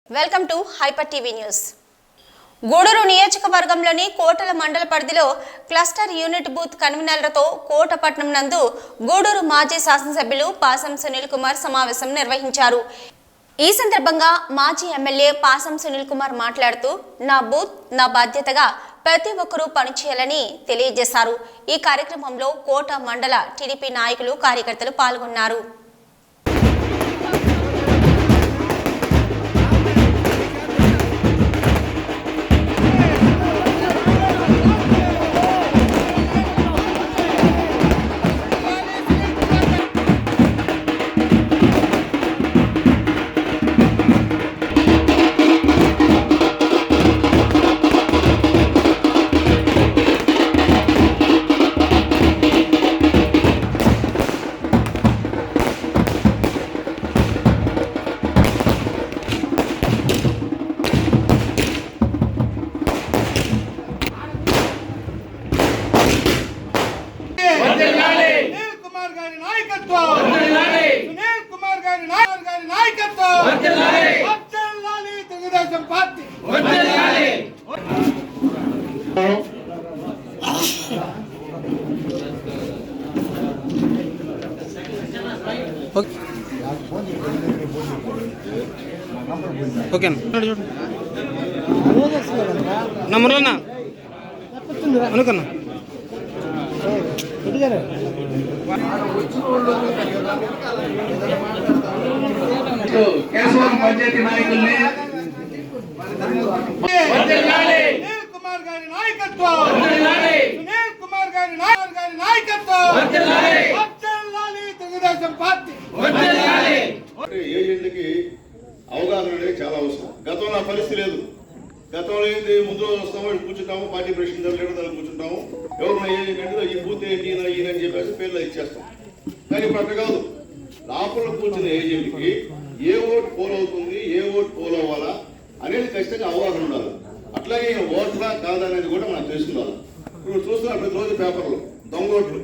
Welcome to Hyper TV news. Gudur నియోజకవర్గంలోని కోటల మండల పరిధిలో క్లస్టర్ యూనిట్ బూత్ కన్వీనర్లతో కోటపట్నం నందు గూడూరు మాజీ శాసనసభ్యులు పాసం సునీల్ కుమార్ సమావేశం నిర్వహించారు. ఈ సందర్భంగా మాజీ ఎమ్మెల్యే పాసం సునీల్ కుమార్ మాట్లాడుతూ నా బూత్ నా బాధ్యతగా ప్రతి ఒక్కరూ పనిచేయాలని తెలియజేశారు. ఈ కార్యక్రమంలో కోట మండల టీడీపీ నాయకులు కార్యకర్తలు పాల్గొన్నారు. ఓకే నమ్మరన్నా అనుకన్నా కేశవరం పంచాయతీ నాయకుల్ని కుమార్ గారి నాయకత్వం సునీల్ కుమార్ గారి నాయకత్వం తెలుగుదేశం పార్టీ ఏజెంట్లకి అవగాహన అనేది చాలా అవసరం. గతంలో ఆ పరిస్థితి లేదు. గతంలో ఏంటి, ముందు వస్తాము కూర్చుంటాము, పార్టీ ప్రెసిడెంట్ లీడర్ కూర్చుంటాము, ఎవరు ఏజెంట్ అంటే ఈ బూత్ ఏంటి ఈయన అని చెప్పేసి పేర్లు ఇచ్చేస్తాం. కానీ ఇప్పుడు అట్లా కాదు. లోపల కూర్చున్న ఏజెంట్కి ఏ ఓటు పోల్ అవుతుంది, ఏ ఓటు పోల్ అవ్వాలా అనేది ఖచ్చితంగా అవగాహన ఉండాలి. అట్లాగే ఓట్లా కాదనేది కూడా మనం తెలుసుకోవాలి. ఇప్పుడు చూస్తున్నారు ప్రతిరోజు పేపర్లు దొంగ ఓట్లు,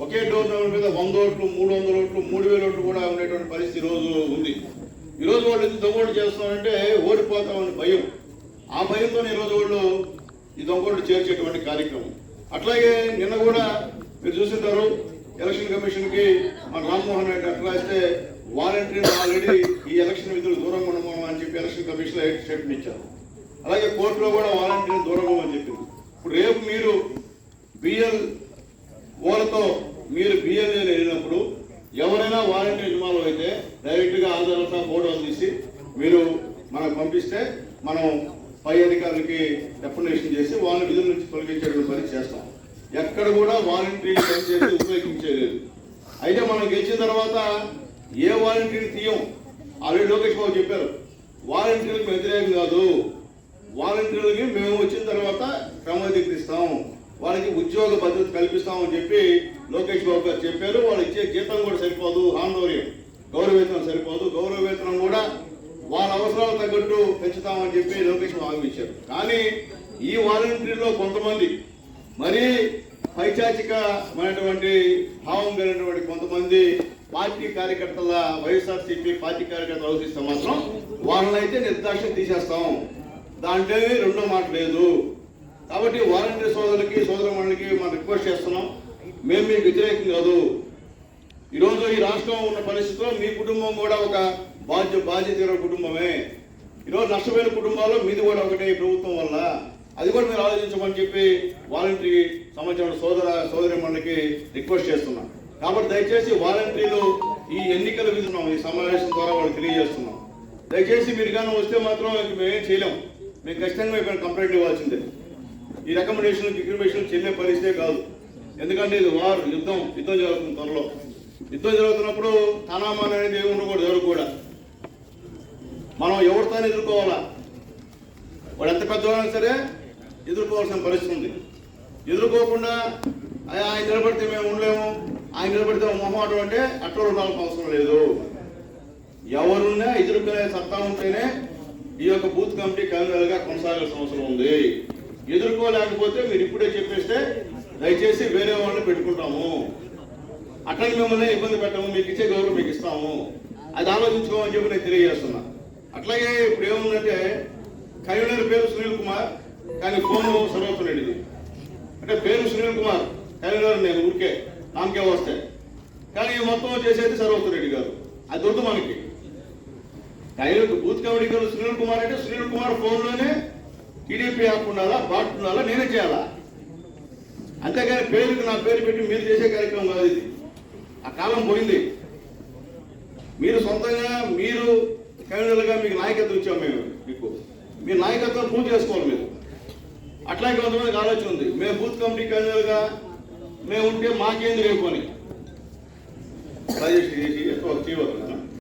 ఒకే డోర్ మీద 100 ఓట్లు, 300 ఓట్లు, 3000 ఓట్లు కూడా ఉండేటువంటి పరిస్థితి ఈరోజు ఉంది. ఈరోజు వాళ్ళు ఎందుకు దొంగ ఓట్లు చేస్తున్నారంటే ఓడిపోతామని భయం. ఆ భయంతో ఈరోజు వాళ్ళు ఈ దొంగ ఓట్లు చేర్చేటువంటి కార్యక్రమం. అట్లాగే నిన్న కూడా మీరు చూసింటారు, ఎలక్షన్ కమిషన్కి మన రామ్మోహన్ రెడ్డి అట్లా రాస్తే వాలంటీర్లు ఆల్రెడీ ఈ ఎలక్షన్ విధులు దూరంగా ఉండమని అని చెప్పి ఎలక్షన్ కమిషన్లో స్టేట్మెంట్ ఇచ్చారు. అలాగే కోర్టులో కూడా వాలంటీర్లు దూరంగా అని చెప్పింది. ఇప్పుడు రేపు మీరు బిఎల్ ఓలతో మీరు బిఎల్ఏ వెళ్ళినప్పుడు ఎవరైనా వాలంటీర్ ఇన్వాల్వ్ అయితే డైరెక్ట్గా ఆధారంతో ఫోటోలు తీసి మీరు మనకు పంపిస్తే మనం పై అధికారులకి రెకమెండేషన్ చేసి వాళ్ళ విధుల నుంచి తొలగించేటువంటి పని చేస్తాం. ఎక్కడ కూడా వాలంటీర్ పనిచేసి ఉపయోగించలేదు. అయితే మనం గెలిచిన తర్వాత ఏ వాలంటీర్ తీయం. ఆల్రెడీ లోకేష్ బాబు చెప్పారు, వాలంటీర్లకు వ్యతిరేకం కాదు, వాలంటీర్లకి మేము వచ్చిన తర్వాత క్రమదిద్దిస్తాం, వాళ్ళకి ఉద్యోగ భద్రత కల్పిస్తామని చెప్పి లోకేష్ బాబు గారు చెప్పారు. వాళ్ళు ఇచ్చే జీతం కూడా సరిపోదు, ఆందోళన గౌరవ వేతనం సరిపోదు, గౌరవ వేతనం కూడా వాళ్ళ అవసరాలు తగ్గట్టు పెంచుతామని చెప్పి లోకేష్ బాబు ఇచ్చారు. కానీ ఈ వాలంటీర్లో కొంతమంది మరీ పైచాచికమైనటువంటి భావం కలిగినటువంటి కొంతమంది పార్టీ కార్యకర్తల వైఎస్ఆర్సీపీ పార్టీ కార్యకర్తలు ఆలోచిస్తే మాత్రం వాళ్ళనైతే నిర్దాక్షిణ్యం తీసేస్తాం, దాంట్లో రెండో మాట లేదు. కాబట్టి వాలంటీర్ సోదరులకి సోదరమణులకి మనం రిక్వెస్ట్ చేస్తున్నాం, మేము మీకు వ్యతిరేకం కాదు. ఈరోజు ఈ రాష్ట్రం ఉన్న పరిస్థితిలో మీ కుటుంబం కూడా ఒక బాధ్యత కుటుంబమే. ఈరోజు నష్టపోయిన కుటుంబాల్లో మీది కూడా ఒకటే ప్రభుత్వం వల్ల, అది కూడా మీరు ఆలోచించమని చెప్పి వాలంటీర్ సంబంధించిన సోదరిమణులకి రిక్వెస్ట్ చేస్తున్నాం. కాబట్టి దయచేసి వాలంటీర్లు ఈ ఎన్నికల విధున్నాం, ఈ సమావేశం ద్వారా వాళ్ళు తెలియజేస్తున్నాం. దయచేసి మీరు కానీ వస్తే మాత్రం మేమేం చేయలేం, మేము ఖచ్చితంగా ఇక్కడ కంప్లైంట్ ఇవ్వాల్సిందే. ఈ రికమెండేషన్ డిక్రిమినేషన్ చెల్లే పరిస్థితే కాదు. ఎందుకంటే ఇది యుద్ధం జరుగుతుంది. త్వరలో యుద్ధం జరుగుతున్నప్పుడు తనామాన్ అనేది ఏమి ఉండకూడదు. ఎవరు కూడా మనం ఎవరితో ఎదుర్కోవాలా, వాడు ఎంత పెద్దవాళ్ళైనా సరే ఎదుర్కోవాల్సిన పరిస్థితి ఉంది. ఎదుర్కోకుండా ఆయన నిలబడితే మేము ఉండలేము, ఆయన నిలబడితే మొహమాటం అంటే అట్లా ఉండాల్సిన అవసరం లేదు. ఎవరున్నా ఎదుర్కొనే సత్తా ఉంటేనే ఈ యొక్క బూత్ కమిటీ కన్వీనర్గా కొనసాగాల్సిన అవసరం ఉంది. ఎదుర్కోలేకపోతే మీరు ఇప్పుడే చెప్పేస్తే దయచేసి వేరే వాళ్ళని పెట్టుకుంటాము, అట్లా మిమ్మల్ని ఇబ్బంది పెట్టము, మీకు ఇచ్చే గౌరవం మీకు ఇస్తాము, అది ఆలోచించుకోమని చెప్పి నేను తెలియజేస్తున్నా. అట్లాగే ఇప్పుడు ఏముందంటే కన్వీనర్ పేరు సునీల్ కుమార్ కానీ ఫోను సర్వత్వం రెడ్డిది. అంటే పేరు సునీల్ కుమార్ కన్వీనర్ నేను ఊరికే నామకే వస్తే, కానీ మొత్తం చేసేది సర్వత్వం రెడ్డి గారు. అది దొరుకుతుంది మనకి. బూత్ కమిటీ గారు సునీల్ కుమార్ అంటే సునీల్ కుమార్ ఫోన్లోనే టీడీపీ యాప్ ఉండాలా, బాట్ ఉండాలా, నేనే చేయాలా. అంతేగాని పేరుకి నా పేరు పెట్టి మీరు చేసే కార్యక్రమం కాదు ఇది. ఆ కాలం పోయింది. మీరు సొంతంగా మీరు కన్వీనర్గా మీకు నాయకత్వం ఇచ్చాం మేము. మీకు మీ నాయకత్వం పూర్తి చేసుకోవాలి మీరు. అట్లాగే కొంతమందికి ఆలోచన ఉంది, మేము బూత్ కమిటీ కన్వీనర్గా మేము ఉంటే మాకేంది రేపు అని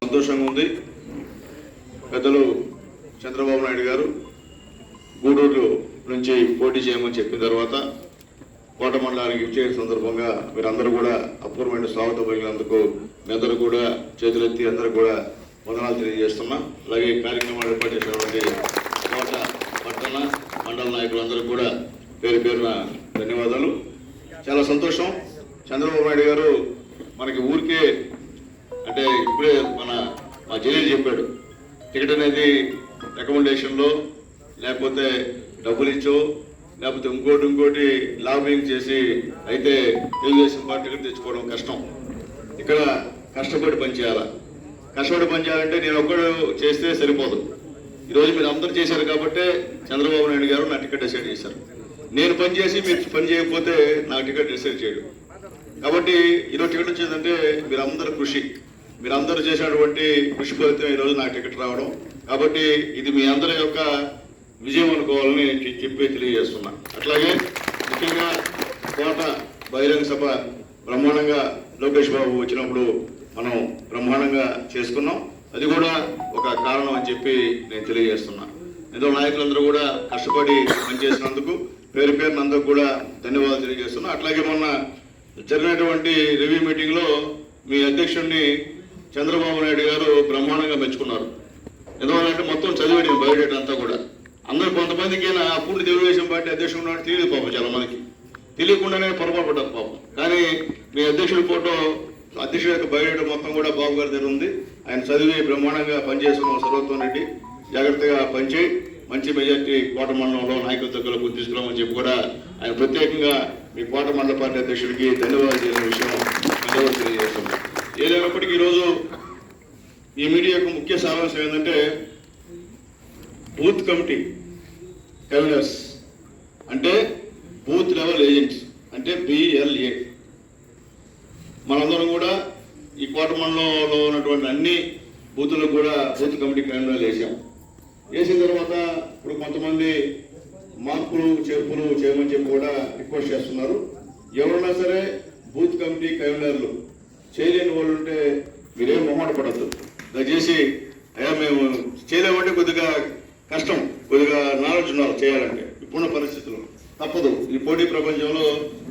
సంతోషంగా ఉంది. పెద్దలు చంద్రబాబు నాయుడు గారు గూడూరు నుంచి పోటీ చేయమని చెప్పిన తర్వాత కోట మండలానికి ఇచ్చే సందర్భంగా మీరందరూ కూడా అపూర్వమైన స్వాగతం పలికినందుకు మీ అందరూ కూడా చేతులెత్తి అందరూ కూడా వందనాలు తెలియజేస్తున్నాం. అలాగే కార్యక్రమాలు ఏర్పాటు చేసినటువంటి కోట పట్టణ మండల నాయకులందరూ కూడా పేరు పేరున ధన్యవాదాలు. చాలా సంతోషం. చంద్రబాబు నాయుడు గారు మనకి ఊరికే అంటే ఇప్పుడే మా జలీల్ చెప్పాడు, టికెట్ అనేది రికమెండేషన్లో లేకపోతే డబ్బులు ఇచ్చో లేకపోతే ఇంకోటి లాబింగ్ చేసి అయితే తెలుగుదేశం పార్టీ టికెట్ తెచ్చుకోవడం కష్టం. ఇక్కడ కష్టపడి పనిచేయాలా. కష్టపడి పనిచేయాలంటే నేను ఒక్కడు చేస్తే సరిపోదు. ఈరోజు మీరు అందరూ చేశారు కాబట్టి చంద్రబాబు నాయుడు గారు నా టికెట్ డిసైడ్ చేశారు. నేను పనిచేసి మీరు పని చేయకపోతే నా టికెట్ డిసైడ్ చేయడు. కాబట్టి ఈరోజు టికెట్ వచ్చేదంటే మీరందరూ కృషి, మీరందరూ చేసినటువంటి కృషి ఫలితం ఈరోజు నాకు టికెట్ రావడం. కాబట్టి ఇది మీ అందరి యొక్క విజయం అనుకోవాలని చెప్పి తెలియజేస్తున్నా. అట్లాగే ముఖ్యంగా కోట బహిరంగ సభ బ్రహ్మాండంగా లోకేష్ బాబు వచ్చినప్పుడు మనం బ్రహ్మాండంగా చేసుకున్నాం. అది కూడా ఒక కారణం అని చెప్పి నేను తెలియజేస్తున్నా. ఏదో నాయకులందరూ కూడా కష్టపడి పనిచేసినందుకు పేరు పేరునందుకు కూడా ధన్యవాదాలు తెలియజేస్తున్నా. అట్లాగే మొన్న జరిగినటువంటి రివ్యూ మీటింగ్లో మీ అధ్యక్షుడిని చంద్రబాబు నాయుడు గారు బ్రహ్మాండంగా మెచ్చుకున్నారు. ఎందువల్లంటే మొత్తం చదివేది బయోడేటా అంతా కూడా అందరూ కొంతమందికి అప్పుడు తెలుగుదేశం పార్టీ అధ్యక్షుడు ఉన్నాడు తెలియదు పాపం, చాలా మందికి తెలియకుండానే పొరపాటు పడ్డారు పాపం. కానీ మీ అధ్యక్షుడి ఫోటో అధ్యక్షుడి యొక్క బయోడేటా మొత్తం కూడా బాబు గారి దగ్గర ఉంది. ఆయన చదివి బ్రహ్మాండంగా పనిచేస్తున్నాం. సర్వత్వం రెడ్డి జాగ్రత్తగా పనిచేయి, మంచి మెజార్టీ కోట మండలంలో నాయకత్వం తీసుకురామని చెప్పి కూడా ఆయన ప్రత్యేకంగా మీ కోట మండల పార్టీ అధ్యక్షుడికి ధన్యవాదాలు చేసిన విషయం అందరూ తెలియజేస్తున్నాం. ఏదైనప్పటికీ ఈరోజు ఈ మీడియా యొక్క ముఖ్య సారాంశం ఏంటంటే బూత్ కమిటీ కన్వీనర్స్ అంటే బూత్ లెవెల్ ఏజెంట్స్ అంటే BLA. మనందరం కూడా ఈ కోట మండలంలో ఉన్నటువంటి అన్ని బూతులకు కూడా బూత్ కమిటీ కన్వీనర్లు వేసాం. వేసిన తర్వాత ఇప్పుడు కొంతమంది మార్పులు చేర్పులు చేయమని చెప్పి కూడా రిక్వెస్ట్ చేస్తున్నారు. ఎవరైనా సరే బూత్ కమిటీ కన్వీనర్లు చేయలేని వాళ్ళు ఉంటే మీరేం మొహమాట పడద్దు. దయచేసి అయ్యా మేము చేయలేమంటే కొద్దిగా కష్టం, కొద్దిగా నాలెడ్జ్ ఉండాలి చేయాలంటే. ఇప్పుడున్న పరిస్థితుల్లో తప్పదు. ఈ పోటీ ప్రపంచంలో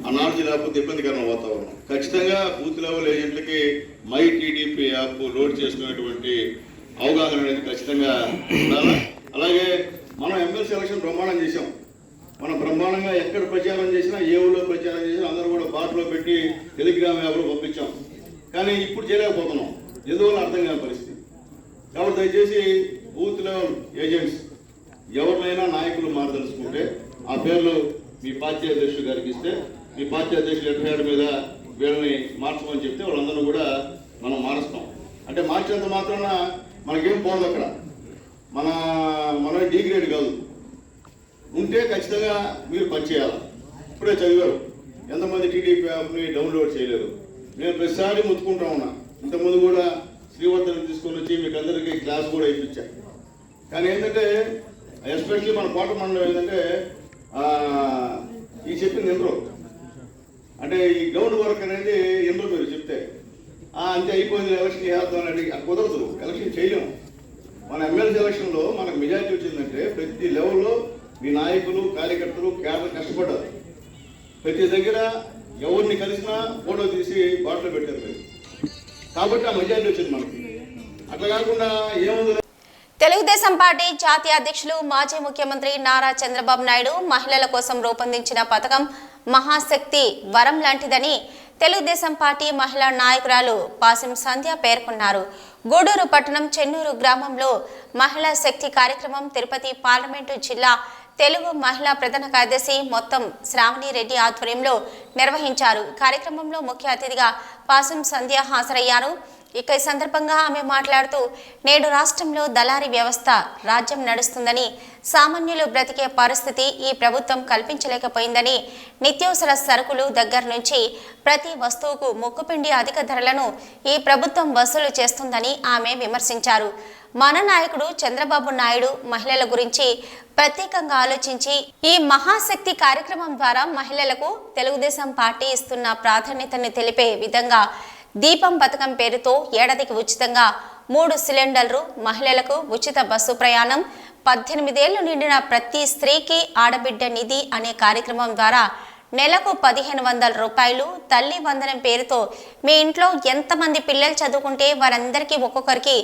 ఆ నాలెడ్జ్ లేకపోతే ఇబ్బందికరమైన వాతావరణం. ఖచ్చితంగా బూత్ లెవెల్ ఏజెంట్లకి మై టీడీపీ యాప్ లోడ్ చేసుకునేటువంటి అవగాహన అనేది ఖచ్చితంగా ఉండాలి. అలాగే మనం ఎమ్మెల్సీ ఎలక్షన్ బ్రహ్మాండం చేశాం. మనం బ్రహ్మాండంగా ఎక్కడ ప్రచారం చేసినా, ఏ ఊళ్ళో ప్రచారం చేసినా అందరూ కూడా బాట్లో పెట్టి టెలిగ్రామ్ యాప్లో పంపించాం. కానీ ఇప్పుడు చేయలేకపోతున్నాం, ఎందువల్ల అర్థం కాని పరిస్థితి. కాబట్టి దయచేసి బూత్ లెవెల్ ఏజెంట్స్ ఎవరినైనా నాయకులు మార్చదలుచుకుంటే ఆ పేర్లు మీ పార్టీ అధ్యక్షుడు గారికి ఇస్తే మీ పార్టీ అధ్యక్షులు ఎఫ్ఐఆర్ మీద వీళ్ళని మార్చమని చెప్తే వాళ్ళందరూ కూడా మనం మారుస్తాం. అంటే మార్చినంత మాత్రాన మనకేం పోదు. అక్కడ మన డిగ్రేడ్ కాదు. ఉంటే ఖచ్చితంగా మీరు పనిచేయాలి. ఇప్పుడే చదివారు ఎంతమంది టీడీపీ యాప్ని డౌన్లోడ్ చేయలేరు. నేను ప్రతిసారి ముత్తుకుంటా ఉన్నా. ఇంతకుముందు కూడా శ్రీవర్ధన్ తీసుకొని వచ్చి మీకు అందరికీ క్లాస్ కూడా ఇప్పించాను. కానీ ఏంటంటే ఎస్పెషల్లీ మన కోట మండలం ఏంటంటే ఈ చెప్పింది ఎందరో అంటే ఈ గ్రౌండ్ వర్క్ అనేది ఎందరో మీరు చెప్తే అంతే అయిపోయింది ఎలక్షన్ చేద్దాం అనేది కుదరదు. ఎలక్షన్ చేయలేము. మన ఎమ్మెల్సీ ఎలక్షన్లో మనకు మెజారిటీ వచ్చిందంటే ప్రతి లెవెల్లో మీ నాయకులు కార్యకర్తలు కేడర్ కష్టపడ్డారు. ప్రతి దగ్గర ఎవరిని కలిసినా ఫోటో తీసి బాటలో పెట్టారు మీరు. కాబట్టి ఆ మెజారిటీ వచ్చింది మనకి. అట్లా కాకుండా ఏముంది. తెలుగుదేశం పార్టీ జాతీయ అధ్యక్షులు మాజీ ముఖ్యమంత్రి నారా చంద్రబాబు నాయుడు మహిళల కోసం రూపొందించిన పథకం మహాశక్తి వరం లాంటిదని తెలుగుదేశం పార్టీ మహిళా నాయకురాలు పాసిం సంధ్య పేర్కొన్నారు. గూడూరు పట్టణం చెన్నూరు గ్రామంలో మహిళా శక్తి కార్యక్రమం తిరుపతి పార్లమెంటు జిల్లా తెలుగు మహిళా ప్రధాన కార్యదర్శి మొత్తం శ్రావణి రెడ్డి ఆధ్వర్యంలో నిర్వహించారు. కార్యక్రమంలో ముఖ్య అతిథిగా పాసిం సంధ్య హాజరయ్యారు. ఇక ఈ సందర్భంగా ఆమె మాట్లాడుతూ నేడు రాష్ట్రంలో దళారీ వ్యవస్థ రాజ్యం నడుస్తుందని, సామాన్యులు బ్రతికే పరిస్థితి ఈ ప్రభుత్వం కల్పించలేకపోయిందని, నిత్యావసర సరుకులు దగ్గర నుంచి ప్రతి వస్తువుకు ముక్కుపిండి అధిక ధరలను ఈ ప్రభుత్వం వసూలు చేస్తుందని ఆమె విమర్శించారు. మన నాయకుడు చంద్రబాబు నాయుడు మహిళల గురించి ప్రత్యేకంగా ఆలోచించి ఈ మహాశక్తి కార్యక్రమం ద్వారా మహిళలకు తెలుగుదేశం పార్టీ ఇస్తున్న ప్రాధాన్యతను తెలిపే విధంగా దీపం పథకం పేరుతో ఏడాదికి ఉచితంగా 3 సిలిండర్లు, మహిళలకు ఉచిత బస్సు ప్రయాణం, 18 ఏళ్లు నిండిన ప్రతి స్త్రీకి ఆడబిడ్డ నిధి అనే కార్యక్రమం ద్వారా నెలకు 1500 రూపాయలు, తల్లి వందనం పేరుతో మీ ఇంట్లో ఎంతమంది పిల్లలు చదువుకుంటే వారందరికీ ఒక్కొక్కరికి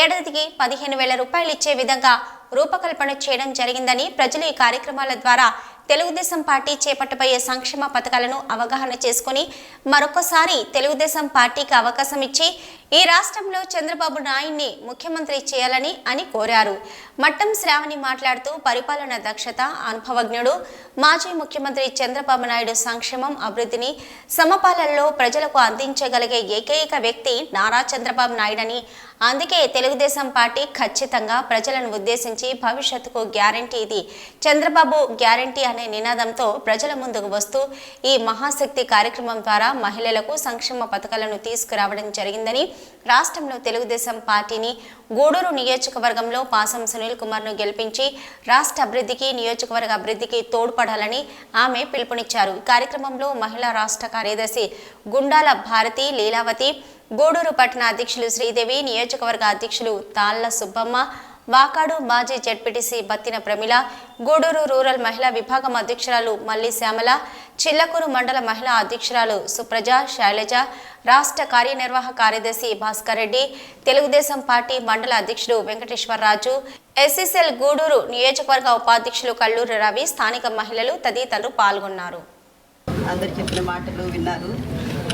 ఏడాదికి 15,000 రూపాయలు ఇచ్చే విధంగా రూపకల్పన చేయడం జరిగిందని, ప్రజలు ఈ కార్యక్రమాల ద్వారా తెలుగుదేశం పార్టీ చేపట్టబోయే సంక్షేమ పథకాలను అవగాహన చేసుకుని మరొకసారి తెలుగుదేశం పార్టీకి అవకాశం ఇచ్చి ఈ రాష్ట్రంలో చంద్రబాబు నాయుడిని ముఖ్యమంత్రి చేయాలని కోరారు. మట్టం శ్రావణి మాట్లాడుతూ పరిపాలన దక్షత, అనుభవజ్ఞుడు, మాజీ ముఖ్యమంత్రి చంద్రబాబు నాయుడు సంక్షేమం, అభివృద్ధిని సమపాలనలో ప్రజలకు అందించగలిగే ఏకైక వ్యక్తి నారా చంద్రబాబు నాయుడని, అందుకే తెలుగుదేశం పార్టీ ఖచ్చితంగా ప్రజలను ఉద్దేశించి భవిష్యత్తుకు గ్యారంటీ ఇది చంద్రబాబు గ్యారంటీ అనే నినాదంతో ప్రజల ముందుకు వస్తూ ఈ మహాశక్తి కార్యక్రమం ద్వారా మహిళలకు సంక్షేమ పథకాలను తీసుకురావడం జరిగిందని, రాష్ట్రంలో తెలుగుదేశం పార్టీని గూడూరు నియోజకవర్గంలో పాసం సునీల్ కుమార్ను గెలిపించి రాష్ట్ర అభివృద్ధికి, నియోజకవర్గ అభివృద్ధికి తోడ్పడాలని ఆమె పిలుపునిచ్చారు. కార్యక్రమంలో మహిళా రాష్ట్ర కార్యదర్శి గుండాల భారతి, లీలావతి, గూడూరు పట్టణ అధ్యక్షులు శ్రీదేవి, నియోజకవర్గ అధ్యక్షులు తాళ్ల సుబ్బమ్మ, వాకాడు మాజీ జెడ్పీటీసీ బత్తిన ప్రమిళ, గూడూరు రూరల్ మహిళా విభాగం అధ్యక్షురాలు మల్లి శ్యామల, చిల్లకూరు మండల మహిళా అధ్యక్షురాలు సుప్రజ, శైలజ, రాష్ట్ర కార్యనిర్వాహక కార్యదర్శి భాస్కర్ రెడ్డి, తెలుగుదేశం పార్టీ మండల అధ్యక్షుడు వెంకటేశ్వరరాజు, ఎస్సీసీఎల్ గూడూరు నియోజకవర్గ ఉపాధ్యక్షులు కల్లూరు రవి, స్థానిక మహిళలు తదితరులు పాల్గొన్నారు. అందరు చెప్పిన మాటలు విన్నారు.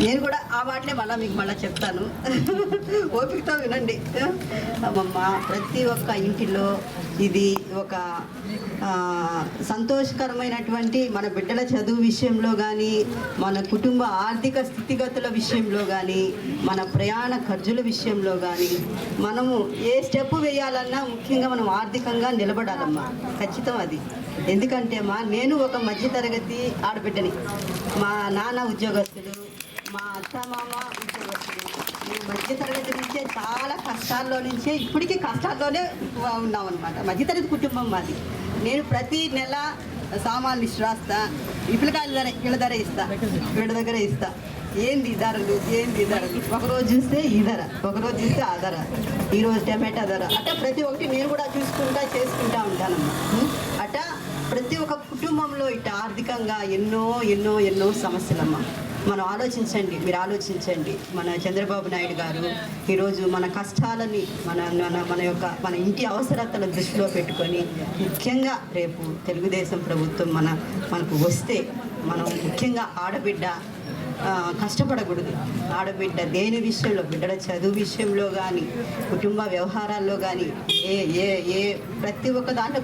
నేను కూడా ఆ మాటలే మళ్ళీ చెప్తాను. ఓపికతో వినండి. అమ్మమ్మ, ప్రతి ఒక్క ఇంటిలో ఇది ఒక సంతోషకరమైనటువంటి మన బిడ్డల చదువు విషయంలో కానీ, మన కుటుంబ ఆర్థిక స్థితిగతుల విషయంలో కానీ, మన ప్రయాణ ఖర్చుల విషయంలో కానీ, మనము ఏ స్టెప్ వేయాలన్నా ముఖ్యంగా మనం ఆర్థికంగా నిలబడాలమ్మా. ఖచ్చితం అది. ఎందుకంటే నేను ఒక మధ్యతరగతి ఆడబిడ్డని, మా నాన్న ఉద్యోగస్తుడు, మా అత్త మామ ఉద్యోగస్తుడు. మేము మధ్యతరగతి నుంచే చాలా కష్టాల్లో నుంచే ఇప్పటికీ కష్టాల్లోనే ఉన్నామన్నమాట. మధ్యతరగతి కుటుంబం మాది. నేను ప్రతి నెల సామాన్లు లిస్ట్ రాస్తా, వీళ్ళ ధర ఇస్తా, వీళ్ళ దగ్గర ఇస్తా. ఏంది ధరలు, ఒకరోజు చూస్తే ఈ ధర, ఒకరోజు చూస్తే ఆ ధర, ఈరోజు టమాటా ధర, అట్లా ప్రతి ఒక్కటి నేను కూడా చేసుకుంటా ఉంటానమ్మా. అట్లా ప్రతి ఒక్క కుటుంబంలో ఇట్లా ఆర్థికంగా ఎన్నో సమస్యలమ్మా. మనం ఆలోచించండి, మీరు ఆలోచించండి. మన చంద్రబాబు నాయుడు గారు ఈరోజు మన కష్టాలని మన ఇంటి అవసరతలను దృష్టిలో పెట్టుకొని, ముఖ్యంగా రేపు తెలుగుదేశం ప్రభుత్వం మనకు వస్తే మనం ముఖ్యంగా ఆడబిడ్డ కష్టపడకూడదు. ఆడబిడ్డ దేని విషయంలో, బిడ్డల చదువు విషయంలో కానీ, కుటుంబ వ్యవహారాల్లో కానీ ఏ ప్రతి ఒక్క దాంట్లో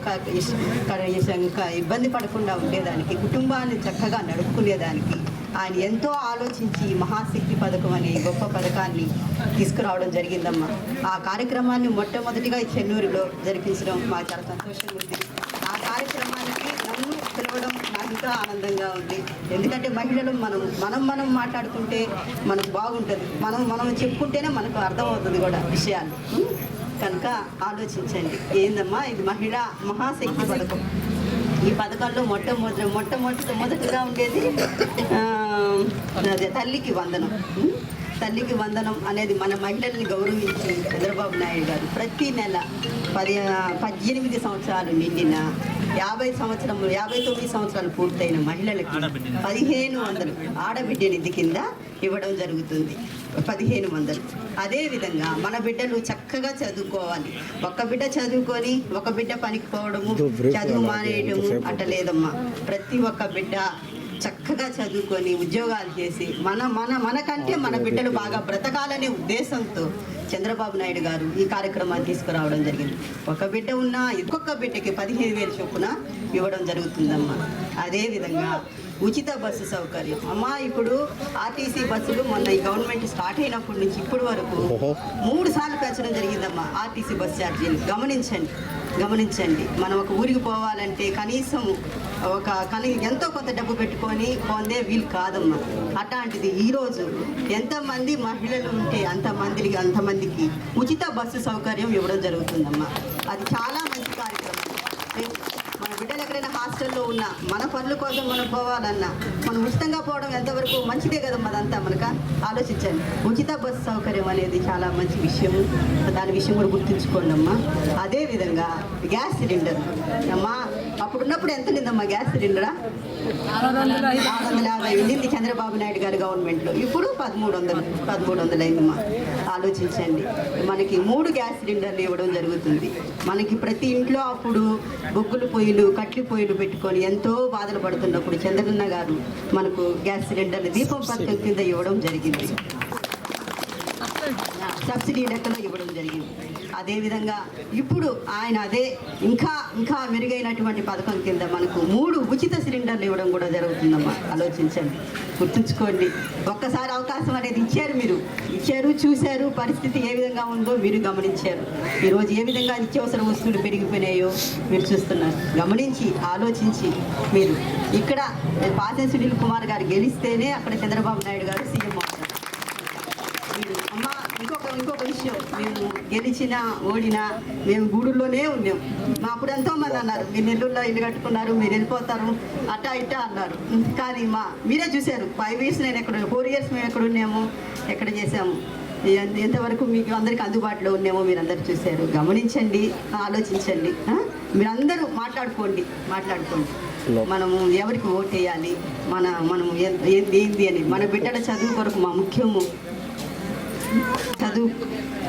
ఇబ్బంది పడకుండా ఉండేదానికి, కుటుంబాన్ని చక్కగా నడుపుకునేదానికి ఆయన ఎంతో ఆలోచించి మహాశక్తి పథకం అనే గొప్ప పథకాన్ని తీసుకురావడం జరిగిందమ్మా. ఆ కార్యక్రమాన్ని మొట్టమొదటిగా చెన్నూరులో జరిపించడం మాకు చాలా సంతోషంగా ఉంది. ఆ కార్యక్రమానికి నన్ను పిలవడం నాకు ఇంకా ఆనందంగా ఉంది. ఎందుకంటే మహిళలు మనం మాట్లాడుకుంటే మనకు బాగుంటుంది, మనం చెప్పుకుంటేనే మనకు అర్థమవుతుంది కూడా విషయాలు. కనుక ఆలోచించండి. ఏందమ్మా ఇది మహిళా మహాశక్తి పథకం. ఈ పథకంలో మొట్టమొదటిగా ఉండేది తల్లికి వందనం. తల్లికి వందనం అనేది మన మహిళల్ని గౌరవించి చంద్రబాబు నాయుడు గారు ప్రతి నెల 18 సంవత్సరాలు నిండిన 59 సంవత్సరాలు పూర్తయిన మహిళలకి 1500 ఆడబిడ్డ నిధి కింద ఇవ్వడం జరుగుతుంది. 1500. అదేవిధంగా మన బిడ్డలు చక్కగా చదువుకోవాలి. ఒక బిడ్డ చదువుకొని ఒక బిడ్డ పనికి పోవడము, చదువు మానేయడము అట్ట లేదమ్మా. ప్రతి ఒక్క బిడ్డ చక్కగా చదువుకొని ఉద్యోగాలు చేసి మనకంటే మన బిడ్డలు బాగా బ్రతకాలనే ఉద్దేశంతో చంద్రబాబు నాయుడు గారు ఈ కార్యక్రమాన్ని తీసుకురావడం జరిగింది. ఒక బిడ్డ ఉన్నా ఇంకొక బిడ్డకి 15,000 చొప్పున ఇవ్వడం జరుగుతుందమ్మా. అదేవిధంగా ఉచిత బస్సు సౌకర్యం అమ్మా. ఇప్పుడు ఆర్టీసీ బస్సులు మొన్న ఈ గవర్నమెంట్ స్టార్ట్ అయినప్పటి నుంచి ఇప్పటి వరకు 3 సార్లు పెంచడం జరిగిందమ్మా ఆర్టీసీ బస్ ఛార్జీలు. గమనించండి. మనం ఒక ఊరికి పోవాలంటే కనీసం ఎంతో కొంత డబ్బు పెట్టుకొని పొందే వీలు కాదమ్మా. అట్లాంటిది ఈరోజు ఎంతమంది మహిళలు ఉంటే అంతమందికి ఉచిత బస్సు సౌకర్యం ఇవ్వడం జరుగుతుందమ్మా. అది చాలా మంచి కార్యక్రమం. మన బిడ్డలు ఎక్కడైనా హాస్టల్లో ఉన్నా మన పనుల కోసం మనం పోవాలన్నా మనం ఉచితంగా పోవడం ఎంతవరకు మంచిదే కదమ్మా. అదంతా మనకు ఆలోచించండి. ఉచిత బస్సు సౌకర్యం అనేది చాలా మంచి విషయము. దాని విషయం కూడా గుర్తుంచుకోండి అమ్మా. అదేవిధంగా గ్యాస్ సిలిండర్ అమ్మా, అప్పుడున్నప్పుడు ఎంత ఉండిందమ్మా గ్యాస్ సిలిండరా? 650 ఉండింది చంద్రబాబు నాయుడు గారి గవర్నమెంట్లో. ఇప్పుడు 1300 అయిందమ్మా. ఆలోచించండి. మనకి 3 గ్యాస్ సిలిండర్లు ఇవ్వడం జరుగుతుంది. మనకి ప్రతి ఇంట్లో అప్పుడు బొగ్గులు పొయ్యిలు కట్లి పొయ్యిలు పెట్టుకొని ఎంతో బాధలు పడుతున్నప్పుడు చంద్రన్న గారు మనకు గ్యాస్ సిలిండర్లు దీపం పథకం కింద ఇవ్వడం జరిగింది. సబ్సిడీ లెక్కలో ఇవ్వడం జరిగింది. అదేవిధంగా ఇప్పుడు ఆయన ఇంకా మెరుగైనటువంటి పథకం కింద మనకు 3 ఉచిత సిలిండర్లు ఇవ్వడం కూడా జరుగుతుందమ్మా. ఆలోచించండి, గుర్తుంచుకోండి. ఒక్కసారి అవకాశం అనేది ఇచ్చారు, చూశారు, పరిస్థితి ఏ విధంగా ఉందో మీరు గమనించారు. ఈరోజు ఏ విధంగా నిత్యావసర వస్తువులు పెరిగిపోయినాయో మీరు చూస్తున్నారు. గమనించి ఆలోచించి మీరు ఇక్కడ పాసెం సునీల్ కుమార్ గారు గెలిస్తేనే అక్కడ చంద్రబాబు నాయుడు గారు సీఎం అవుతారు. మీరు అమ్మ ఇంకొక విషయం, మేము గెలిచినా ఓడినా మేము గూడూరులోనే ఉన్నాం. మా అప్పుడు ఎంతోమంది అన్నారు మీరు నెల్లూరులో ఇల్లు కట్టుకున్నారు, మీరు వెళ్ళిపోతారు అట్టా ఇట్టా అన్నారు. కానీ మీరే చూశారు 5 years నేను 4 years మేము ఎక్కడ ఉన్నాము, ఎక్కడ చేసాము, ఎంతవరకు మీకు అందరికీ అందుబాటులో ఉన్నామో మీరందరూ చూశారు. గమనించండి, ఆలోచించండి. మీరందరూ మాట్లాడుకోండి. మనము ఎవరికి ఓటు వేయాలి, మనము ఏంది అని మన బిడ్డల చదువు కొరకు మా ముఖ్యము.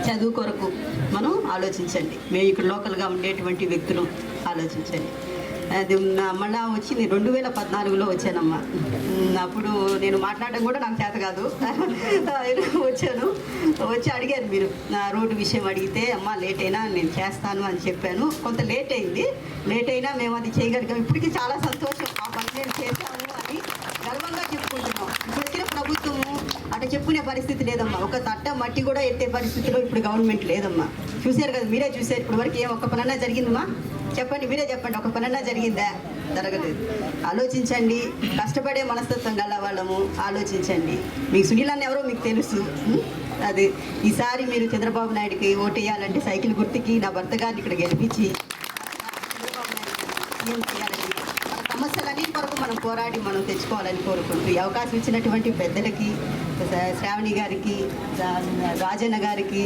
చదువు కొరకు మనం ఆలోచించండి. మేము ఇక్కడ లోకల్గా ఉండేటువంటి వ్యక్తులు ఆలోచించండి. అది మళ్ళా వచ్చింది 2014లో వచ్చానమ్మా. అప్పుడు నేను మాట్లాడడం కూడా నాకు చేత కాదు. వచ్చి అడిగారు మీరు నా రోడ్డు విషయం అడిగితే, అమ్మ లేట్ అయినా నేను చేస్తాను అని చెప్పాను. కొంత లేట్ అయినా మేము అది చేయగలిగాం. ఇప్పటికీ చాలా సంతోషం. ఆ పని నేను చేశాము అని గర్వంగా చెప్పుకుంటున్నాం. ఇప్పుడు వచ్చిన ప్రభుత్వము అటు చెప్పుకునే పరిస్థితి లేదమ్మా. ఒక తట్ట మట్టి కూడా ఎత్తే పరిస్థితిలో ఇప్పుడు గవర్నమెంట్ లేదమ్మా. చూశారు కదా, మీరే చూశారు. ఇప్పుడు వరకు ఒక్క పనన్నా జరిగిందమ్మా? చెప్పండి, మీరే చెప్పండి. ఒక పనన్నా జరిగిందా? జరగలేదు. ఆలోచించండి. కష్టపడే మనస్తత్వం గల వాళ్ళము. ఆలోచించండి. మీకు సునీల్ అన్న ఎవరో మీకు తెలుసు. అది ఈసారి మీరు చంద్రబాబు నాయుడికి ఓటు వేయాలంటే సైకిల్ గుర్తుకి నా భర్త గారిని ఇక్కడ గెలిపించి చంద్రబాబు నాయుడు సీఎం చేయాలని, మన సమస్యలన్నిటి కొరకు మనం పోరాడి మనం తెచ్చుకోవాలని కోరుకుంటూ ఈ అవకాశం ఇచ్చినటువంటి పెద్దలకి, శ్రావణి గారికి, రాజన్న గారికి,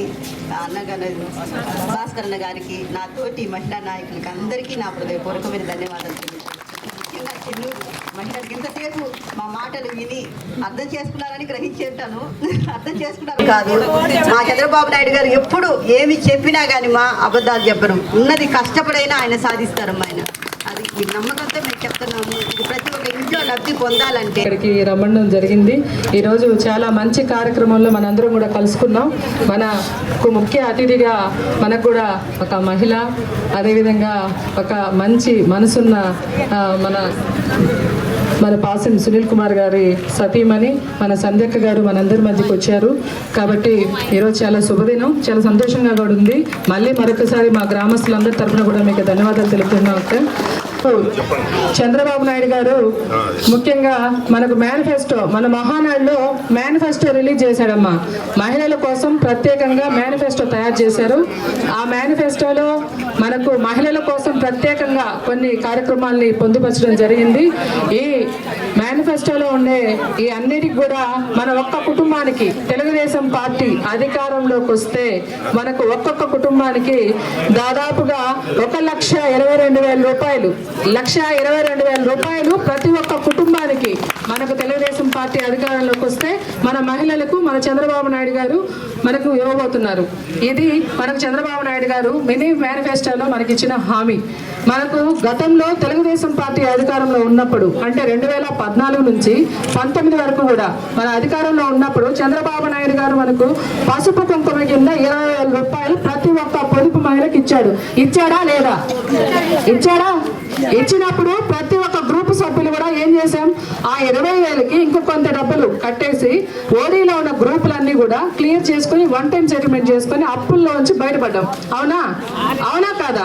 భాస్కర్ అన్న గారికి, నా తోటి మహిళా నాయకులకి అందరికీ నా హృదయపూర్వకమైన ధన్యవాదాలు తెలియజేస్తాను. ముఖ్యంగా చెన్నూరు మహిళలకు ఇంతసేపు మా మాటలు విని అర్థం చేసుకున్నారని గ్రహించి ఉంటాను. అర్థం చేసుకున్నారు కాదు, మా చంద్రబాబు నాయుడు గారు ఎప్పుడు ఏమి చెప్పినా కానీ మా అబద్ధాలు చెప్పరు. ఉన్నది కష్టపడైనా ఆయన సాధిస్తారమ్మా. ఆయన అది ఈ నమ్మకంతో మేము చెప్తున్నాము. ఇది ప్రతి ఒక్క ఇంట్లో లబ్ధి పొందాలంటే ఇక్కడికి రమ్మడం జరిగింది. ఈరోజు చాలా మంచి కార్యక్రమంలో మనందరం కూడా కలుసుకున్నాం. మనకు ముఖ్య అతిథిగా మనకు కూడా ఒక మహిళ, అదేవిధంగా ఒక మంచి మనసున్న మన పాసెం సునీల్ కుమార్ గారి సతీమణి మన సంధ్యక్క గారు మనందరి మధ్యకి వచ్చారు. కాబట్టి ఈరోజు చాలా శుభదినం, చాలా సంతోషంగా కూడా ఉంది. మళ్ళీ మరొకసారి మా గ్రామస్తులందరి తరఫున కూడా మీకు ధన్యవాదాలు తెలుపుతున్నాం. చంద్రబాబు నాయుడు గారు ముఖ్యంగా మనకు మేనిఫెస్టో, మన మహానాడులో మేనిఫెస్టో రిలీజ్ చేశాడమ్మా. మహిళల కోసం ప్రత్యేకంగా మేనిఫెస్టో తయారు చేశారు. ఆ మేనిఫెస్టోలో మనకు మహిళల కోసం ప్రత్యేకంగా కొన్ని కార్యక్రమాల్ని పొందుపరచడం జరిగింది. ఈ మేనిఫెస్టోలో ఉండే ఈ అన్నిటికి కూడా మన ఒక్క కుటుంబానికి తెలుగుదేశం పార్టీ అధికారంలోకి వస్తే మనకు ఒక్కొక్క కుటుంబానికి దాదాపుగా 1,22,000 రూపాయలు 1,22,000 రూపాయలు ప్రతి ఒక్క కుటుంబానికి మనకు తెలుగుదేశం పార్టీ అధికారంలోకి వస్తే మన మహిళలకు మన చంద్రబాబు నాయుడు గారు మనకు ఇవ్వబోతున్నారు. ఇది మనకు చంద్రబాబు నాయుడు గారు మినీ మేనిఫెస్టోలో మనకి ఇచ్చిన హామీ. మనకు గతంలో తెలుగుదేశం పార్టీ అధికారంలో ఉన్నప్పుడు అంటే 2014 నుంచి 19 వరకు కూడా మన అధికారంలో ఉన్నప్పుడు చంద్రబాబు నాయుడు గారు మనకు పసుపు కుంకుమ కింద 20,000 రూపాయలు ప్రతి ఒక్క పొదుపు మహిళకి ఇచ్చాడు. ఇచ్చాడా లేదా? ఇచ్చాడా? ఇచ్చినప్పుడు ప్రతి ఒక్క గ్రూప్ సభ్యులు కూడా ఏం చేశాం, ఆ 20,000కి ఇంకో కొంత డబ్బులు కట్టేసి ఓడీలో ఉన్న గ్రూపులన్నీ కూడా క్లియర్ చేసుకుని వన్ టైం సెటిల్మెంట్ చేసుకుని అప్పుల్లోంచి బయటపడ్డాం. అవునా? అవునా కాదా?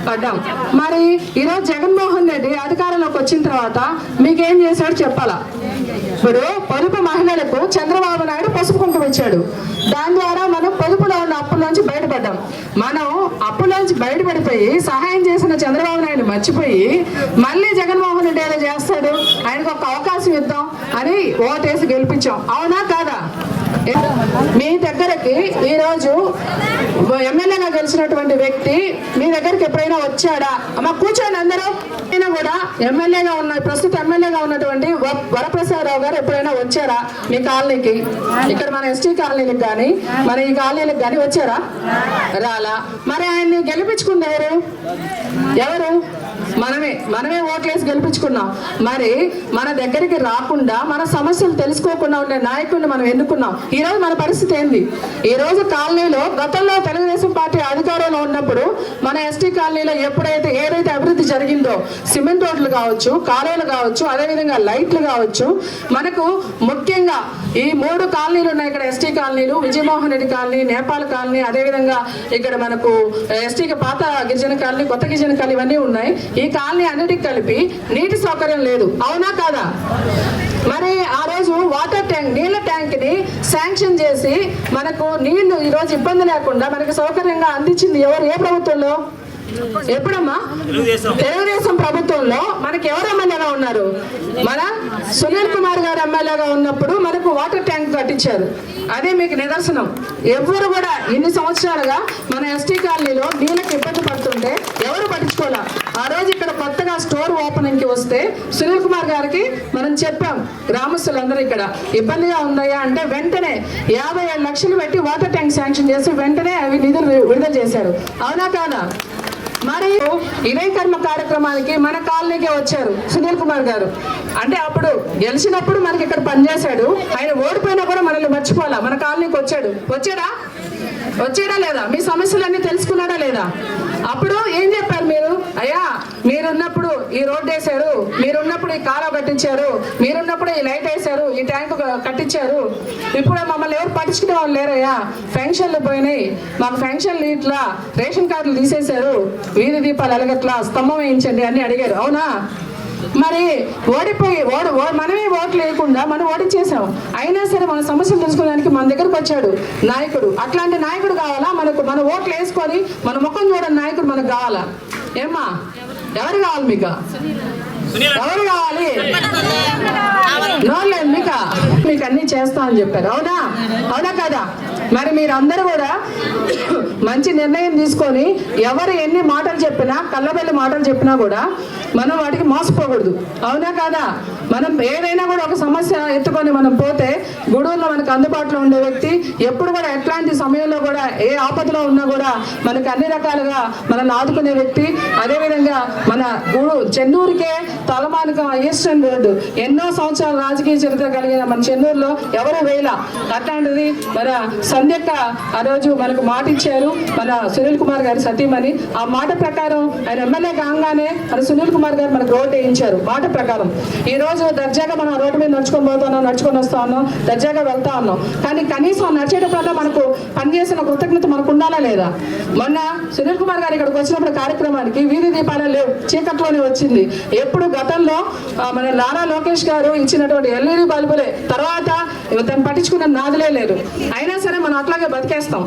పడ్డాం. మరి ఈరోజు జగన్మోహన్ రెడ్డి అధికారంలోకి వచ్చిన తర్వాత మీకేం చేశాడు చెప్పాలా? ఇప్పుడు పొదుపు మహిళలకు చంద్రబాబు నాయుడు పసుపు కుంకుమ ఇచ్చాడు. దాని ద్వారా మనం పొదుపులో ఉన్న అప్పుల్లోంచి బయటపడ్డాం. మనం అప్పుల్లోంచి బయటపడిపోయి సహాయం చేసిన చంద్రబాబు నాయుడు మర్చిపోయి మళ్ళీ జగన్మోహన్ రెడ్డి ఏదో చేస్తాడు, ఆయనకు ఒక అవకాశం ఇద్దాం అని ఓటేసి గెలిపించాం. అవునా కాదా? మీ దగ్గరకి ఈరోజు ఎమ్మెల్యేగా గెలిచినటువంటి వ్యక్తి మీ దగ్గరికి ఎప్పుడైనా వచ్చాడా? అమ్మ కూర్చోండి అందరూ. అయినా కూడా ఎమ్మెల్యేగా ఉన్న ప్రస్తుత ఎమ్మెల్యేగా ఉన్నటువంటి వరప్రసాదరావు గారు ఎప్పుడైనా వచ్చారా మీ కాలనీకి? ఇక్కడ మన ఎస్టీ కాలనీలకు కానీ మన ఈ కాలనీలకు కానీ వచ్చారా? రాలా. మరి ఆయన్ని గెలిపించుకుంది ఎవరు? మనమే ఓట్లేసి గెలిపించుకున్నాం. మరి మన దగ్గరికి రాకుండా మన సమస్యలు తెలుసుకోకుండా ఉండే నాయకుడిని మనం ఎన్నుకున్నాం. ఈరోజు మన పరిస్థితి ఏంది? ఈ రోజు కాలనీలో గతంలో తెలుగుదేశం పార్టీ అధికారంలో ఉన్నప్పుడు మన ఎస్టీ కాలనీలో ఏదైతే అభివృద్ధి జరిగిందో, సిమెంట్ రోడ్లు కావచ్చు, కాలువలు కావచ్చు, అదేవిధంగా లైట్లు కావచ్చు, మనకు ముఖ్యంగా ఈ 3 కాలనీలు ఉన్నాయి ఇక్కడ. ఎస్టీ కాలనీలు, విజయమోహన్ రెడ్డి కాలనీ, నేపాల్ కాలనీ, అదేవిధంగా ఇక్కడ మనకు ఎస్టీకి పాత గిరిజన కాలనీ, కొత్త గిరిజన కాలనీ ఇవన్నీ ఉన్నాయి. ఈ కాలనీ అన్నిటికి కలిపి నీటి సౌకర్యం లేదు. అవునా కాదా? మరి ఆ రోజు వాటర్ ట్యాంక్, నీళ్ళ ట్యాంక్ ని శాంక్షన్ చేసి మనకు నీళ్లు ఈ రోజు ఇబ్బంది లేకుండా మనకు సౌకర్యంగా అందించింది ఎవరు? ఏ ప్రభుత్వంలో? ఎప్పుడమ్మా? తెలుగుదేశం ప్రభుత్వంలో. మనకి ఎవరు ఎమ్మెల్యేగా ఉన్నారు? మన సునీల్ కుమార్ గారు ఎమ్మెల్యేగా ఉన్నప్పుడు మనకు వాటర్ ట్యాంక్ కట్టించారు. అదే మీకు నిదర్శనం. ఎవరు కూడా ఇన్ని సంవత్సరాలుగా మన ఎస్టీ కాలనీలో నీళ్ళకి ఇబ్బంది పడుతుంటే ఎవరు పట్టించుకోలే. ఆ రోజు ఇక్కడ కొత్తగా స్టోర్ ఓపెనింగ్ కి వస్తే సునీల్ కుమార్ గారికి మనం చెప్పాం, గ్రామస్తులందరూ ఇక్కడ ఇబ్బందిగా ఉందయ్యా అంటే వెంటనే 57 లక్షలు పెట్టి వాటర్ ట్యాంక్ శాంక్షన్ చేసి వెంటనే అవి నిధులు విడుదల చేశారు. అవునా కాదా? మరియు ఇదే కర్మ కార్యక్రమానికి మన కాలనీకే వచ్చారు సునీల్ కుమార్ గారు. అంటే అప్పుడు గెలిచినప్పుడు మనకి ఇక్కడ పనిచేశాడు. ఆయన ఓడిపోయినా కూడా మనల్ని మర్చిపోవాలా, మన కాలనీకి వచ్చాడా లేదా? మీ సమస్యలన్నీ తెలుసుకున్నాడా లేదా? అప్పుడు ఏం చెప్పారు మీరు? అయ్యా మీరున్నప్పుడు ఈ రోడ్డు వేశారు, మీరున్నప్పుడు ఈ కాలువ కట్టించారు, మీరున్నప్పుడు ఈ లైట్ వేశారు, ఈ ట్యాంకు కట్టించారు. ఇప్పుడు మమ్మల్ని ఎవరు పట్టించుకునే వాళ్ళు లేరయ్యా. పెన్షన్లు పోయినాయి, మాకు పెన్షన్లు ఇట్లా, రేషన్ కార్డులు తీసేశారు, వీధి దీపాలు ఎలగట్లా, స్తంభం వేయించండి అని అడిగారు. అవునా? మరి ఓడిపోయి మనమే ఓట్లు వేయకుండా మనం ఓడించేసాం. అయినా సరే మన సమస్యలు తెలుసుకోవడానికి మన దగ్గరకు వచ్చాడు నాయకుడు. అట్లాంటి నాయకుడు కావాలా మనకు? మన ఓట్లు వేసుకొని మన ముఖం చూడని నాయకుడు మనకు కావాలా? ఏమ్మా, ఎవరు కావాలి మీకు? ఎవరు కావాలి? నోర్లేదు మీకు అన్ని చేస్తా అని చెప్పారు. అవునా కదా? మరి మీరందరూ కూడా మంచి నిర్ణయం తీసుకొని ఎవరు ఎన్ని మాటలు చెప్పినా, కళ్ళబెల్లి మాటలు చెప్పినా కూడా మనం వాటికి మోసపోకూడదు. అవునా కాదా? మనం ఏదైనా కూడా ఒక సమస్య ఎత్తుకొని మనం పోతే గూడూరులో మనకు అందుబాటులో ఉండే వ్యక్తి, ఎప్పుడు కూడా ఎట్లాంటి సమయంలో కూడా ఏ ఆపదలో ఉన్నా కూడా మనకు అన్ని రకాలుగా మనల్ని ఆదుకునే వ్యక్తి. అదేవిధంగా మన చెన్నూరుకే తలమానికం ఈస్టర్న్ రోడ్డు, ఎన్నో సంవత్సరాల రాజకీయ చరిత్ర కలిగిన మన చెన్నూరులో ఎవరు వేయలా. అట్లాంటిది మన సంధ్యక్క ఆ రోజు మనకు మాట ఇచ్చారు, మన సునీల్ కుమార్ గారి సతీమణి. ఆ మాట ప్రకారం ఆయన ఎమ్మెల్యే కాగానే మన సునీల్ కుమార్ గారు మనకు రోడ్డు వేయించారు. మాట ప్రకారం ఈ రోజు దర్జాగా మనం రోడ్డు మీద నడుచుకొని వస్తా ఉన్నాం, దర్జాగా వెళ్తా ఉన్నాం. కానీ కనీసం నడిచేటప్పుడు మనకు పనిచేసిన కృతజ్ఞత మనకు ఉండాలా లేదా? మొన్న సునీల్ కుమార్ గారు ఇక్కడికి వచ్చినప్పుడు కార్యక్రమానికి వీధి దీపాలు లేవు, చీకట్లోనే వచ్చింది. ఎప్పుడు గతంలో మన నారా లోకేష్ గారు ఇచ్చినటువంటి ఎల్ఈడి బల్బులే, తర్వాత దాన్ని పట్టించుకున్న నాదులే లేరు. అయినా సరే మనం అట్లాగే బతికేస్తాం.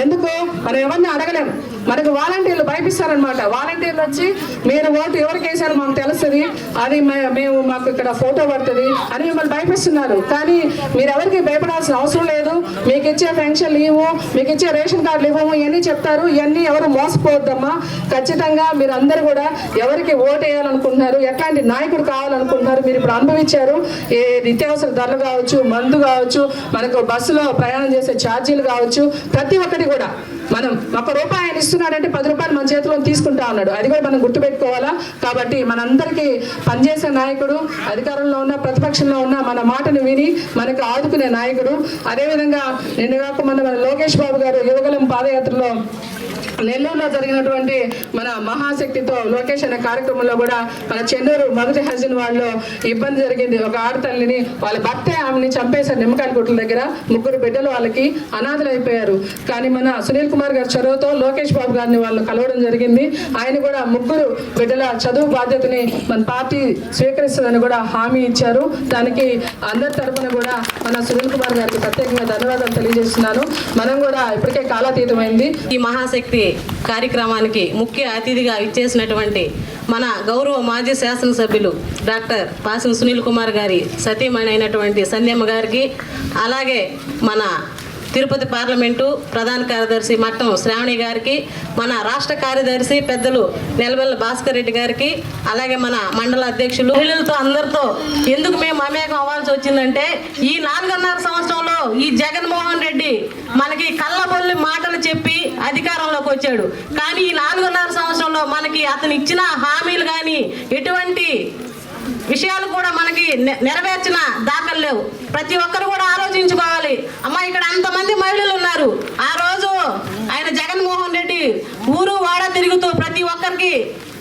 ఎందుకు? మనం ఎవరిని అడగలేము. మనకు వాలంటీర్లు భయపిస్తారనమాట. వాలంటీర్లు వచ్చి మీరు ఓటు ఎవరికి వేసారో మాకు తెలుస్తుంది, అది మేము మాకు ఇక్కడ ఫోటో పడుతుంది అని మిమ్మల్ని భయపిస్తున్నారు. కానీ మీరు ఎవరికి భయపడాల్సిన అవసరం లేదు. మీకు ఇచ్చే పెన్షన్లు ఇవ్వు, మీకు ఇచ్చే రేషన్ కార్డులు ఇవ్వము, ఇవన్నీ చెప్తారు. ఇవన్నీ ఎవరు మోసపోవద్దమ్మా. ఖచ్చితంగా మీరు అందరూ కూడా ఎవరికి ఓటు వేయాలనుకుంటున్నారు, ఎట్లాంటి నాయకుడు కావాలనుకుంటున్నారు మీరు ఇప్పుడు అనుభవించారు. ఏ నిత్యావసర ధరలు కావచ్చు, మందు కావచ్చు, మనకు బస్సులో ప్రయాణం చేసే ఛార్జీలు కావచ్చు, ప్రతి ఒక్కటి కూడా మనం ₹1 ఆయన ఇస్తున్నాడంటే ₹10 మన చేతిలో తీసుకుంటా ఉన్నాడు. అది కూడా మనం గుర్తుపెట్టుకోవాలా. కాబట్టి మనందరికీ పనిచేసే నాయకుడు, అధికారంలో ఉన్న ప్రతిపక్షంలో ఉన్న మన మాటను విని మనకు ఆదుకునే నాయకుడు. అదేవిధంగా నిన్నగాక మన లోకేష్ బాబు గారు యువగలం పాదయాత్రలో నెల్లూరులో జరిగినటువంటి మన మహాశక్తితో లోకేష్ అనే కార్యక్రమంలో కూడా మన చెన్నూరు మొదటి హజన్ వాళ్ళు ఇబ్బంది జరిగింది. ఒక ఆడతల్లిని వాళ్ళ భర్తే ఆమెని చంపేశారు నిమ్మకాయల గుట్ల దగ్గర. 3 బిడ్డలు వాళ్ళకి అనాథలు అయిపోయారు. కానీ మన సునీల్ కుమార్ గారి చొరవతో లోకేష్ బాబు గారిని వాళ్ళు కలవడం జరిగింది. ఆయన కూడా 3 బిడ్డల చదువు బాధ్యతని మన పార్టీ స్వీకరిస్తుందని కూడా హామీ ఇచ్చారు. దానికి అందరి తరఫున కూడా మన సునీల్ కుమార్ గారికి ప్రత్యేకంగా ధన్యవాదాలు తెలియజేస్తున్నాను. మనం కూడా ఇప్పటికే కాలాతీతమైంది. ఈ మహాశక్తి కార్యక్రమానికి ముఖ్య అతిథిగా ఇచ్చేసినటువంటి మన గౌరవ మాజీ శాసనసభ్యులు డాక్టర్ పాసం సునీల్ కుమార్ గారి సతీమణి అయినటువంటి సంధ్యమ్మ గారికి, అలాగే మన తిరుపతి పార్లమెంటు ప్రధాన కార్యదర్శి మట్టం శ్రావణి గారికి, మన రాష్ట్ర కార్యదర్శి పెద్దలు నెలవెల్ల భాస్కర్ రెడ్డి గారికి, అలాగే మన మండల అధ్యక్షులు మహిళలతో అందరితో ఎందుకు మేము మమేకం అవ్వాల్సి వచ్చిందంటే ఈ 4.5 సంవత్సరంలో ఈ జగన్మోహన్ రెడ్డి మనకి కళ్ళబొల్లి మాటలు చెప్పి అధికారంలోకి వచ్చాడు. కానీ ఈ 4.5 సంవత్సరంలో మనకి అతను ఇచ్చిన హామీలు కానీ ఎటువంటి విషయాలు కూడా మనకి నెరవేర్చిన దాఖలు లేవు. ప్రతి ఒక్కరు కూడా ఆలోచించుకోవాలి. అమ్మా ఇక్కడ అంతమంది మహిళలు ఉన్నారు. ఆ రోజు ఆయన జగన్మోహన్ రెడ్డి ఊరు వాడ తిరుగుతూ ప్రతి ఒక్కరికి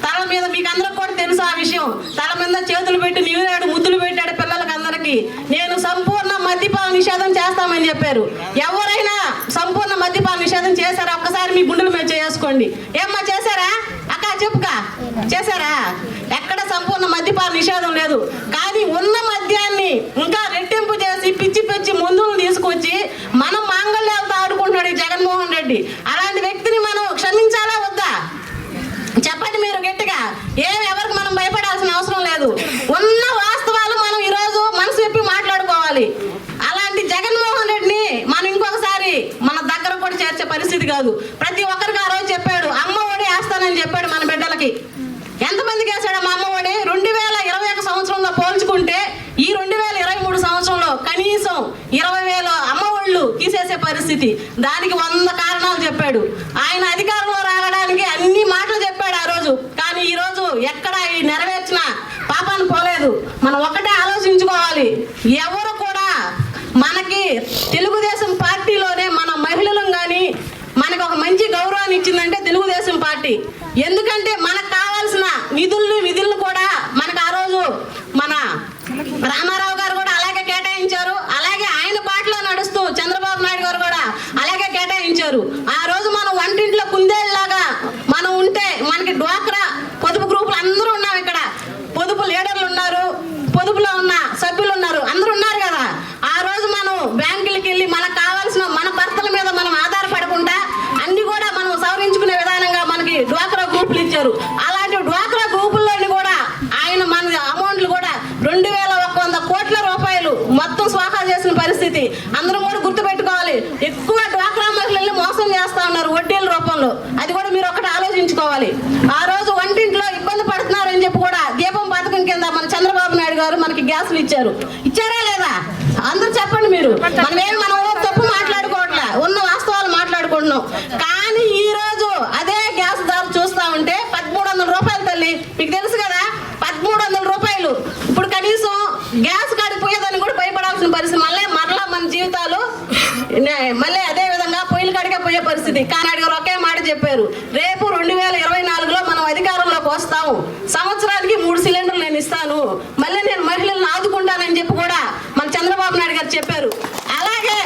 తల మీద, మీకు అందరికి కూడా తెలుసు ఆ విషయం, తల మీద చేతులు పెట్టి నీరాడు ముద్దులు పెట్టాడు పిల్లలకి అందరికీ. నేను సంపూర్ణ మద్యపాన నిషేధం చేస్తామని చెప్పారు. ఎవరైనా సంపూర్ణ మద్యపాన నిషేధం చేశారా? ఒక్కసారి మీ గుండెల మీద చేసుకోండి. ఏమ్మా చేశారా? అక్క చెప్పుకా, చేశారా? ఎక్కడ సంపూర్ణ మద్యపాన నిషేధం లేదు. కానీ ఉన్న మద్యాన్ని ఇంకా రెట్టింపు చేసి పిచ్చి పిచ్చి మందులను తీసుకొచ్చి మనం మాంగళ్యాలతో ఆడుకుంటున్నాడు ఈ జగన్మోహన్ రెడ్డి. అలాంటి వ్యక్తిని మనం క్షమించాలా వద్దా? చెప్పండి మీరు గట్టిగా. ఎవరికి మనం భయపడాల్సిన అవసరం లేదు. ఉన్న వాస్తవాలు మనం ఈరోజు మనసు విప్పి మాట్లాడుకోవాలి. అలాంటి జగన్మోహన్ రెడ్డిని మనం ఇంకొకసారి మన దగ్గర కూడా చేర్చే పరిస్థితి కాదు. ప్రతి ఒక్కరికి ఆ రోజు చెప్పాడు అమ్మ ఒడి వేస్తానని చెప్పాడు మన బిడ్డలకి. ఎంతమందికి వేసాడు మా అమ్మ ఒడి? 2021 సంవత్సరంలో పోల్చుకుంటే ఈ 2023 సంవత్సరంలో కనీసం 20,000 అమ్మ ఒళ్ళు తీసేసే పరిస్థితి. దానికి 100 కారణాలు చెప్పాడు. ఆయన అధికారంలో రావడానికి అన్ని మాటలు చెప్పాడు ఆ రోజు. కానీ ఈ రోజు ఎక్కడ ఈ నెరవేర్చిన పాపాన్ని పోలేదు. మనం ఒక్కటే ఆలోచించుకోవాలి. ఎవరు కూడా మనకి తెలుగుదేశం పార్టీలోనే మన మహిళలం కానీ మనకు ఒక మంచి గౌరవాన్ని ఇచ్చిందంటే తెలుగుదేశం పార్టీ. ఎందుకంటే మనకు కావాల్సిన విధులను కూడా మనకు ఆ రోజు మన రామారావు గారు కూడా అలాగే కేటాయించారు. అలాగే ఆయన బాటలో నడుస్తూ చంద్రబాబు నాయుడు గారు కూడా అలాగే కేటాయించారు. ఆ రోజు మనం వంటింట్లో కుందేళ్ళలాగా మనం ఉంటే మనకి డ్వాక్రా పొదుపు గ్రూపులు అందరూ ఉన్నాం. ఇక్కడ పొదుపు లీడర్లు ఉన్నారు, పొదుపులో ఉన్న సభ్యులు ఉన్నారు, అందరూ ఉన్నారు కదా. ఆ రోజు మనం బ్యాంకులకి వెళ్ళి మనకు కావాల్సిన మన భర్తల మీద మనం ఆధారపడకుండా అన్ని కూడా మనం సవరించుకునే విధానంగా మనకి డ్వాక్రా గ్రూపులు ఇచ్చారు. అలాంటి డ్వాక్రా గ్రూపుల్లోని కూడా ఆయన మన అమౌంట్లు కూడా 2,100 కోట్ల రూపాయలు మొత్తం స్వాహా చేసిన పరిస్థితి. అందరం కూడా గుర్తుపెట్టుకోవాలి. ఎక్కువ డ్వాక్రా మహిళల్ని మోసం చేస్తా ఉన్నారు వడ్డీల రూపంలో. అది కూడా మీరు ఒకటి ఆలోచించుకోవాలి. ఆ రోజు వంటింట్లో ఇబ్బంది పడుతున్నారని చెప్పి కూడా దీపం పథకం కింద మన చంద్రబాబు నాయుడు గారు మనకి గ్యాసులు ఇచ్చారా లేదా? అందరూ చెప్పండి మీరు. మనం తప్పు మాట్లాడుకోవట్లే, ఉన్న వాస్తవాలు మాట్లాడుకుంటున్నాం. కానీ ఈ రోజు అదే గ్యాస్ ధర చూస్తా ఉంటే 1,300 రూపాయలు తల్లి, మీకు తెలుసు కదా, 1,300 రూపాయలు. ఇప్పుడు కనీసం గ్యాస్ కాడికి పోయేదాన్ని కూడా భయపడాల్సిన పరిస్థితి. మరలా మన జీవితాలు మళ్ళీ అదే విధంగా పొయ్యిల కాడికే పోయే పరిస్థితి. కానాడు గారు ఒకే మాట చెప్పారు, రేపు 2024లో మనం అధికారంలోకి వస్తాము, సంవత్సరానికి 3 సిలిండర్లు నేను ఇస్తాను, మళ్ళీ నేను మహిళలను ఆదుకుంటానని చెప్పి కూడా మన చంద్రబాబు నాయుడు గారు చెప్పారు. అలాగే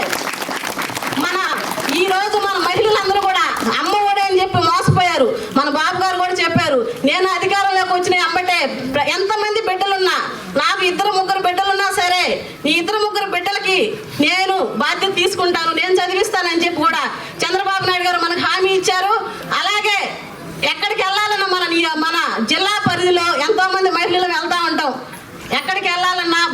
ఈ రోజు మన మహిళలందరూ కూడా అమ్మ ఒడి అని చెప్పి మోసపోయారు. మన బాబు గారు కూడా చెప్పారు, నేను అధికారంలోకి వచ్చిన అమ్మటే ఎంతమంది బిడ్డలున్నా, నాకు 2-3 బిడ్డలున్నా సరే ఈ 2-3 బిడ్డలకి నేను బాధ్యత తీసుకుంటాను, నేను చదివిస్తానని చెప్పి కూడా చంద్రబాబు నాయుడు గారు మనకు హామీ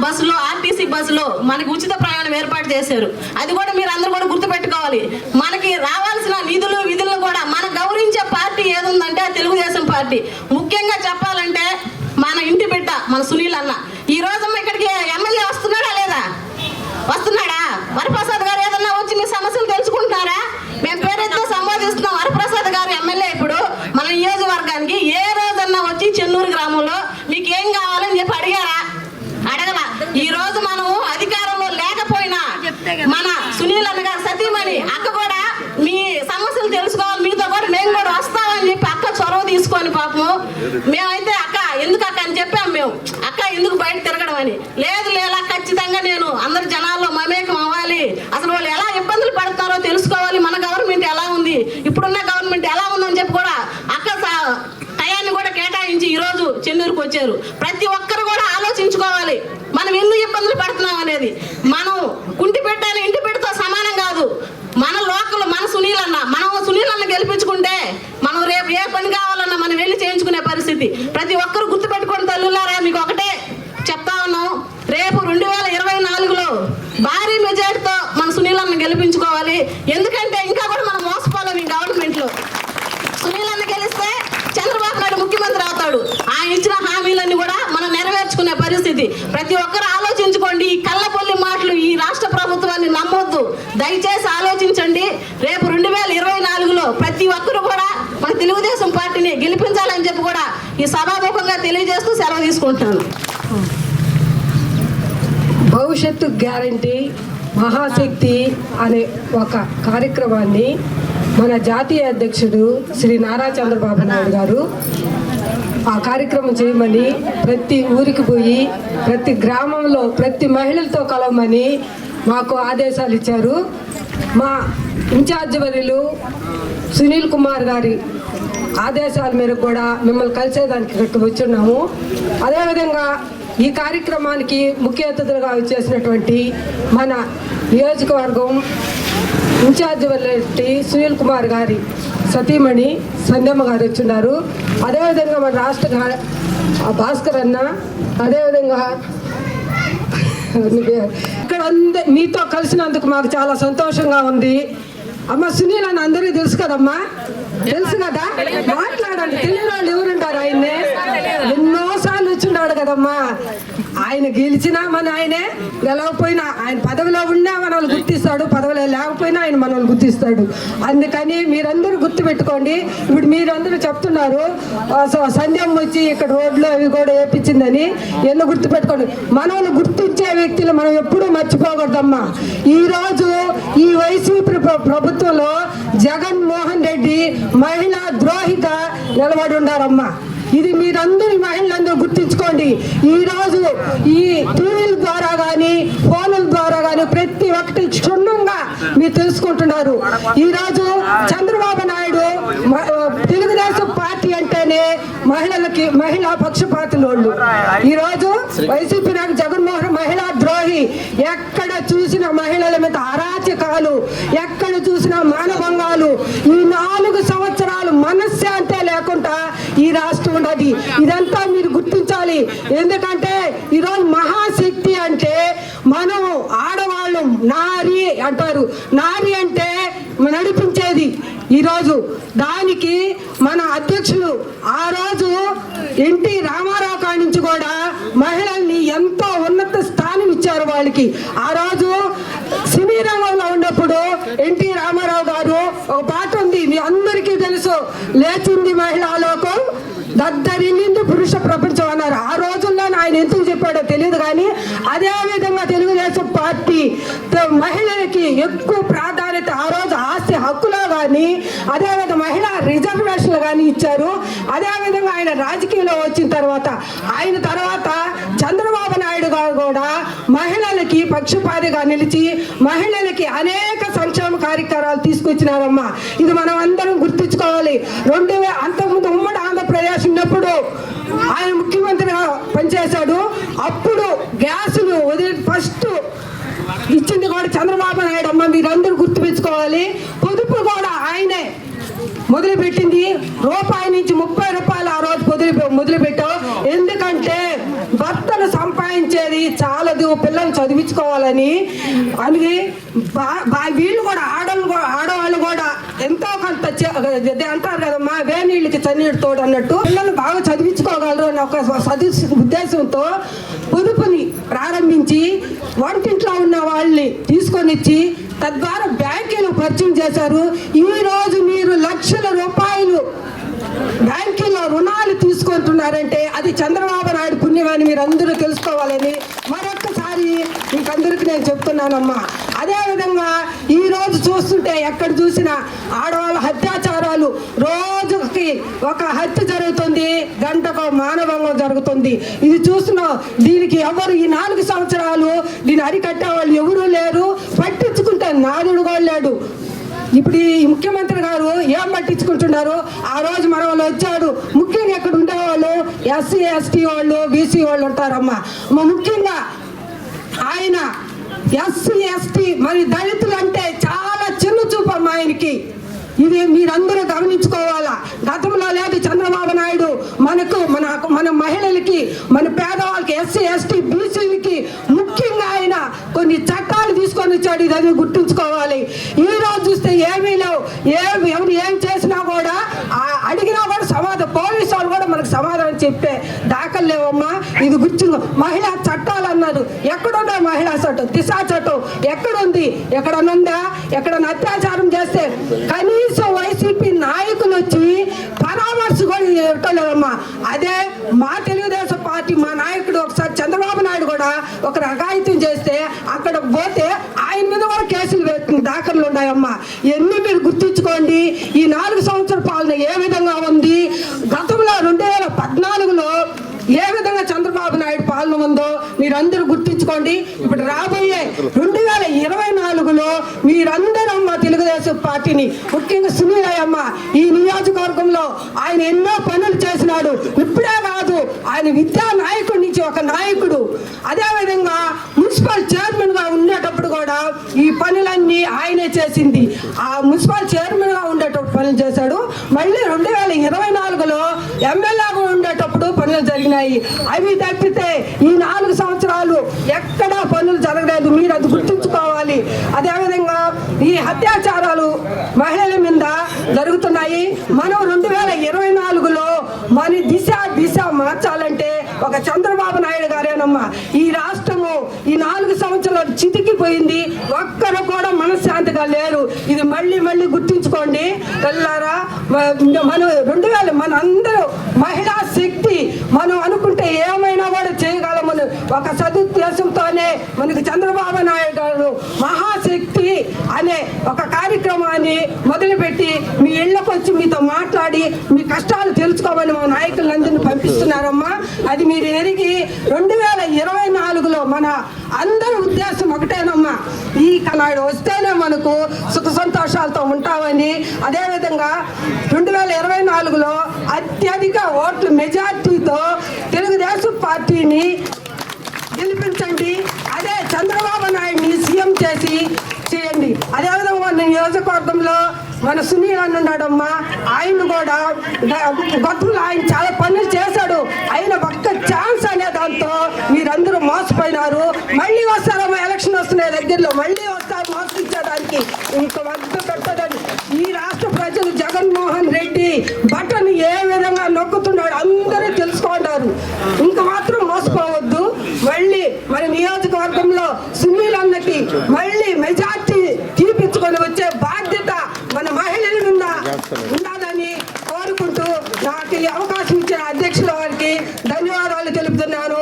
బస్సులో ఆర్టీసీ బస్సులో మనకి ఉచిత ప్రయాణం ఏర్పాటు చేశారు. అది కూడా మీరు అందరూ కూడా గుర్తుపెట్టుకోవాలి. మనకి రావాల్సిన నిధులు విధులను కూడా మన గౌరవించే పార్టీ ఏదుందంటే తెలుగుదేశం పార్టీ. ముఖ్యంగా చెప్పాలంటే మన ఇంటి బిడ్డ మన సునీల్ అన్న ఈ రోజు ఇక్కడికి ఎమ్మెల్యే వస్తున్నాడా లేదా? వస్తున్నాడా? వరప్రసాద్ గారు ఏదన్నా వచ్చి మీ సమస్యలు తెలుసుకుంటున్నారా? మేము పేరెత్తో సంబోధిస్తున్నాం. వరప్రసాద్ గారు ఎమ్మెల్యే ఇప్పుడు మన నియోజకవర్గానికి ఏ రోజన్నా వచ్చి చెన్నూరు గ్రామంలో మీకు ఏం కావాలని చెప్పి అడిగారా? అడగల. ఈ రోజు మనం అధికారంలో లేకపోయినా మన సునీల్ అన్న గారు సతీమణి అక్క కూడా మీ సమస్యలు తెలుసుకోవాలి, మీతో కూడా మేము కూడా వస్తామని చెప్పి అక్క చొరవ తీసుకొని పాపము మేమైతే అక్క ఎందుకు అక్క అని చెప్పాము. మేము అక్క ఎందుకు బయట తిరగడం అని లేదు లేదా ఖచ్చితంగా నేను అందరు జనాల్లో మమేకం అవ్వాలి, అసలు వాళ్ళు ఎలా ఇబ్బందులు పడుతున్నారో తెలుసుకోవాలి, మన గవర్నమెంట్ ఎలా ఉంది, ఇప్పుడున్న గవర్నమెంట్ ఎలా ఉందని చెప్పి కూడా అక్క టయాన్ని కూడా కేటాయించి ఈరోజు చెన్నూరుకు వచ్చారు. ప్రతి ఒక్కరు కూడా ఆలోచించుకోవాలి మనం ఎన్ని ఇబ్బందులు పడుతున్నాం అనేది. మనం కుంటి పెట్టాలి ఇంటి పెడితో సమానం కాదు. మన లోకల్ మన సునీల్ అన్న గెలిపించుకుంటే మనం రేపు ఏ పని కావాలన్నా మనం వెళ్ళి చేయించుకునే పరిస్థితి. ప్రతి ఒక్కరు గుర్తుపెట్టుకోండి తల్లులారా, మీకు ఒకటే చెప్తా ఉన్నాం. రేపు 2024లో భారీ మెజార్టీతో మన సునీల్ అన్న గెలిపించుకోవాలి. ఎందుకంటే ఇంకా కూడా మనం మోసపోలేము. ఈ గవర్నమెంట్లో సునీల్ అన్న గెలిస్తే చంద్రబాబు నాయుడు ముఖ్యమంత్రి అవుతాడు. ఆయన ఇచ్చిన హామీలన్నీ కూడా మనం నెరవేర్చుకునే పరిస్థితి. ప్రతి ఒక్కరు ఆలోచించుకోండి. ఈ కళ్ళబొల్లి మాటలు ఈ రాష్ట్ర ప్రభుత్వాన్ని నమ్మొద్దు. దయచేసి ఆలోచించండి. రేపు 2024లో ప్రతి ఒక్కరు కూడా మన తెలుగుదేశం పార్టీని గెలిపించాలని చెప్పి కూడా ఈ సభాముఖంగా తెలియజేస్తూ సెలవు తీసుకుంటున్నాను. భవిష్యత్తు గ్యారంటీ మహాశక్తి అనే ఒక కార్యక్రమాన్ని మన జాతీయ అధ్యక్షుడు శ్రీ నారా చంద్రబాబు నాయుడు గారు ఆ కార్యక్రమం చేయమని ప్రతి ఊరికి పోయి ప్రతి గ్రామంలో ప్రతి మహిళలతో కలవమని మాకు ఆదేశాలు ఇచ్చారు. మా ఇన్ఛార్జ్ వర్యులు సునీల్ కుమార్ గారి ఆదేశాల మేరకు కూడా మిమ్మల్ని కలిసేదానికి ఇక్కడికి వచ్చున్నాము. అదేవిధంగా ఈ కార్యక్రమానికి ముఖ్య అతిథులుగా వచ్చేసినటువంటి మన నియోజకవర్గం ఇన్ఛార్జ్ వల్లటి సునీల్ కుమార్ గారి సతీమణి సంధ్యమ్మ గారు వచ్చిన్నారు. అదేవిధంగా మన రాష్ట్ర భాస్కర్ అన్న, అదేవిధంగా ఇక్కడ మీతో కలిసినందుకు మాకు చాలా సంతోషంగా ఉంది. అమ్మ సునీల్ అని అందరికీ తెలుసు కదమ్మా, తెలుసు కదా, మాట్లాడండి. తెలియని వాళ్ళు ఎవరుంటారు? ఆయన్నే ఎన్నోసార్లు వచ్చిండాడు కదమ్మా. ఆయన గెలిచినా మన ఆయనే, గెలవకపోయినా ఆయన పదవిలో ఉన్నా మనల్ని గుర్తిస్తాడు, పదవిలో లేకపోయినా ఆయన మనల్ని గుర్తిస్తాడు. అందుకని మీరందరూ గుర్తుపెట్టుకోండి. ఇప్పుడు మీరందరూ చెప్తున్నారు సంధ్యం వచ్చి ఇక్కడ రోడ్లు అవి కూడా వేపించిందని. ఎన్నో గుర్తుపెట్టుకోండి. మనల్ని గుర్తించే వ్యక్తులు మనం ఎప్పుడూ మర్చిపోకూడదమ్మా. ఈరోజు ఈ వైసీపీ ప్రభుత్వంలో జగన్మోహన్ రెడ్డి మహిళా ద్రోహిగా నిలబడి ఉన్నారమ్మా. ఇది మీరందరూ మహిళలందరూ గుర్తించుకోండి. ఈరోజు ఈ టీవీల ద్వారా కానీ ఫోన్ల ద్వారా కానీ ప్రతి ఒక్కటి క్షుణ్ణంగా మీరు తెలుసుకుంటున్నారు. ఈరోజు చంద్రబాబు నాయుడు తెలుగుదేశం పార్టీ అంటేనే మహిళలకి మహిళా పక్షపాతులోళ్ళు. ఈరోజు వైసీపీ నాకు జగన్మోహన్ మహిళా ద్రోహి. ఎక్కడ చూసిన మహిళల మీద అరాచకాలు, ఎక్కడ చూసిన మానభంగాలు. ఈ 4 సంవత్సరాలు మనశ్శాంతే లేకుండా ఈ రాష్ట్రం ఉన్నది. ఇదంతా మీరు గుర్తించాలి. ఎందుకంటే ఈరోజు మహాశక్తి అంటే మనం ఆడవాళ్ళు నారి అంటారు. నారి అంటే నడిపించేది. ఈరోజు దానికి మన అధ్యక్షులు ఆ రోజు ఎన్టీ రామారావు కాడి నుంచి కూడా మహిళల్ని ఎంతో ఉన్నత స్థానం ఇచ్చారు వాళ్ళకి. ఆ రోజు సినీ రంగంలో ఉన్నప్పుడు ఎన్టీ రామారావు గారు ఒక పాట ఉంది, మీ అందరికీ తెలుసు, లేచింది మహిళా లోకం దద్దరిల్లింది పురుష ప్రపంచం అన్నారు. ఆ రోజుల్లో ఆయన ఎందుకు చెప్పాడో తెలియదు. కానీ అదే విధంగా తెలుగుదేశం పార్టీ మహిళలకి ఎక్కువ ప్రాధాన్యత ఆ రోజు ఆస్తి హక్కులో కానీ అదేవిధంగా మహిళా రిజర్వేషన్లు కానీ ఇచ్చారు. అదేవిధంగా ఆయన రాజకీయంలో వచ్చిన తర్వాత చంద్రబాబు నాయుడు గారు కూడా మహిళలకి పక్షపాతిగా నిలిచి మహిళలకి అనేక సంక్షేమ కార్యక్రమాలు తీసుకొచ్చినారమ్మా. ఇది మనం అందరం గుర్తించుకోవాలి. అంతకుముందు ఉమ్మడి ఆంధ్రప్రదేశ్ ఉన్నప్పుడు ఆయన ముఖ్యమంత్రిగా పనిచేశాడు. అప్పుడు గ్యాసులు ఫస్ట్ ఇచ్చింది కూడా చంద్రబాబు నాయుడు అమ్మ. మీరందరూ గుర్తుపెట్టుకోవాలి. పొదుపు కూడా ఆయనే మొదలుపెట్టింది. రూపాయి నుంచి 30 రూపాయలు ఆ రోజు మొదలుపెట్టాం. ఎందుకంటే భర్తలు సంపాదించేది చాలదు, చదివించుకోవాలని అని వీళ్ళు కూడా ఆడవాళ్ళు కూడా ఎంతో కొంత అంటారు కదమ్మా వేనీళ్ళకి చన్నీళ్ళు తోడు అన్నట్టు పిల్లలు బాగా చదివించుకోగలరు అని ఒక ఉద్దేశంతో పొదుపుని ప్రారంభించి వంటింట్లో ఉన్న వాళ్ళని తీసుకొని ఇచ్చి తద్వారా బ్యాంకులు పరిచయం చేశారు. ఈరోజు మీరు లక్షల రూపాయలు బ్యాంకులో రుణాలు తీసుకుంటున్నారంటే అది చంద్రబాబు నాయుడు పుణ్యమని మీరు అందరూ తెలుసుకోవాలని మరొక్కసారి మీకందరికీ నేను చెప్తున్నానమ్మా. అదేవిధంగా ఈరోజు చూస్తుంటే ఎక్కడ చూసినా ఆడవాళ్ళ అత్యాచారాలు, రోజుకి ఒక హత్య జరుగుతుంది, గంటకు మానభంగం జరుగుతుంది. ఇది చూస్తున్నాం. దీనికి ఎవరు ఈ 4 సంవత్సరాలు దీన్ని అరికట్టే వాళ్ళు ఎవరూ లేరు, పట్టించుకుంటే నాదుడు కూడా లేడు. ఇప్పుడు ఈ ముఖ్యమంత్రి గారు ఏం పట్టించుకుంటున్నారు? ఆ రోజు మన వాళ్ళు వచ్చాడు, ముఖ్యంగా ఇక్కడ ఉండేవాళ్ళు ఎస్సీ ఎస్టీ వాళ్ళు బీసీ వాళ్ళు ఉంటారమ్మా. ముఖ్యంగా ఆయన ఎస్సీ ఎస్టీ మరి దళితులు అంటే చాలా చిన్న చూపమ్మా ఆయనకి. ఇది మీరందరూ గమనించుకోవాలా. గతంలో లేదు చంద్రబాబు నాయుడు మన మహిళలకి, మన పేదవాళ్ళకి, ఎస్సీ ఎస్టీ బీసీలకి ముఖ్యంగా ఆయన కొన్ని చట్టాలు తీసుకొని వచ్చాడు. ఇదని గుర్తుంచుకోవాలి. ఈ రోజు చూస్తే ఏమీ లేవు. ఎవరు ఏం చేసినా కూడా అడిగినా కూడా పోలీసు వాళ్ళు కూడా మనకు సమాధానం చెప్పే దాఖలు లేవమ్మా. ఇది గుర్తు. మహిళా చట్టాలు అన్నారు, ఎక్కడున్నా మహిళా చట్టం, దిశ చట్టం ఎక్కడుంది? ఎక్కడనుందా? ఎక్కడన్నా అత్యాచారం చేస్తే కనీసం వైసీపీ నాయకులు వచ్చి పరామర్శ కూడా ఇవ్వలేదమ్మా. అదే మా తెలుగుదేశం పార్టీ మా నాయకుడు ఒకసారి చంద్రబాబు నాయుడు కూడా ఒక రగాయితీ చేస్తే అక్కడ పోతే ఆయన మీద కూడా కేసులు దాఖలు ఉన్నాయమ్మా. ఎన్ని మీరు గుర్తించుకోండి. ఈ 4 సంవత్సరాల పాలన ఏ విధంగా ఉంది, గతంలో 2014లో ఏ విధంగా చంద్రబాబు నాయుడు పాలన ఉందో మీరందరూ గుర్తించుకోండి. ఇప్పుడు రాబోయే 2024లో మీరందరూ మా తెలుగుదేశం పార్టీని, ముఖ్యంగా సునీలయ్యమ్మ ఈ నియోజకవర్గంలో ఆయన ఎన్నో పనులు చేసినాడు. ఇప్పుడే కాదు, ఆయన విద్యా నాయకుడి నుంచి ఒక నాయకుడు. అదేవిధంగా మున్సిపల్ చైర్మన్ గా ఉండేటప్పుడు కూడా ఈ పనులన్నీ ఆయనే చేసింది. ఆ మున్సిపల్ చైర్మన్ గా ఉండేటప్పుడు పనులు చేశాడు. మళ్ళీ 2024లో ఎమ్మెల్యేగా ఉండేటప్పుడు పనులు జరిగినాయి. అవి తప్పితే ఈ 4 సంవత్సరాలు ఎక్కడా పనులు జరగలేదు. మీరు అది గుర్తుంచుకోవాలి. అదేవిధంగా ఈ అత్యాచారాలు మహిళల మీద జరుగుతున్నాయి. మనం 2024లో మన దిశ మార్చాలంటే ఒక చంద్రబాబు నాయుడు గారేనమ్మా. ఈ రాష్ట్రము ఈ 4 సంవత్సరాలు చితికిపోయింది. ఒక్కరు కూడా మనశ్శాంతిగా లేరు. ఇది మళ్ళీ గుర్తుంచుకోండి తెల్లారా. మన అందరూ మహిళా శక్తి, మనం అనుకుంటే ఏమైనా కూడా చేయగలమని ఒక సదుద్దేశంతోనే మనకి చంద్రబాబు నాయుడు గారు మహాశక్తి అనే ఒక కార్యక్రమాన్ని మొదలుపెట్టి మీ ఇళ్లకు వచ్చి మీతో మాట్లాడి మీ కష్టాలు తెలుసుకోమని మా నాయకులందరినీ పంపిస్తున్నారమ్మా. అది మీరు ఎరిగి 2024లో మన అందరి ఉద్దేశం ఒకటేనమ్మా. ఈ కనాడు వస్తేనే మనకు సుఖ సంతోషాలతో ఉంటామని. అదేవిధంగా 2024లో అత్యధిక ఓట్ల మెజార్టీతో తెలుగుదేశం పార్టీని గెలిపించండి. అదే చంద్రబాబు నాయుడిని సీఎం చేయండి. అదేవిధంగా మన నియోజకవర్గంలో మన సునీల్ అన్న ఉన్నాడమ్మా. ఆయన కూడా గతంలో ఆయన చాలా పనులు చేశాడు. ఆయన ఒక్క ఛాన్స్ అనే దాంతో మీరందరూ మోసపోయినారు. మళ్ళీ వస్తారమ్మా, ఎలక్షన్ వస్తున్నాయి దగ్గరలో, మళ్ళీ వస్తారు మోసపించడానికి. ఇంక వద్ద పెట్టదని ఈ రాష్ట్ర ప్రజలు జగన్మోహన్ రెడ్డి బటన్ ఏ విధంగా నొక్కుతున్నాడు అందరూ తెలుసుకుంటారు. ఇంక మాత్రం మోసపోవద్దు. మళ్ళీ మన నియోజకవర్గంలో సునీల్ అన్నకి మళ్ళీ మెజార్టీ తీర్పించుకొని వచ్చే బాధ్యత మన మహిళల మీద ఉండాలని కోరుకుంటూ నాకు ఈ అవకాశం ఇచ్చిన అధ్యక్షుల వారికి ధన్యవాదాలు తెలుపుతున్నాను.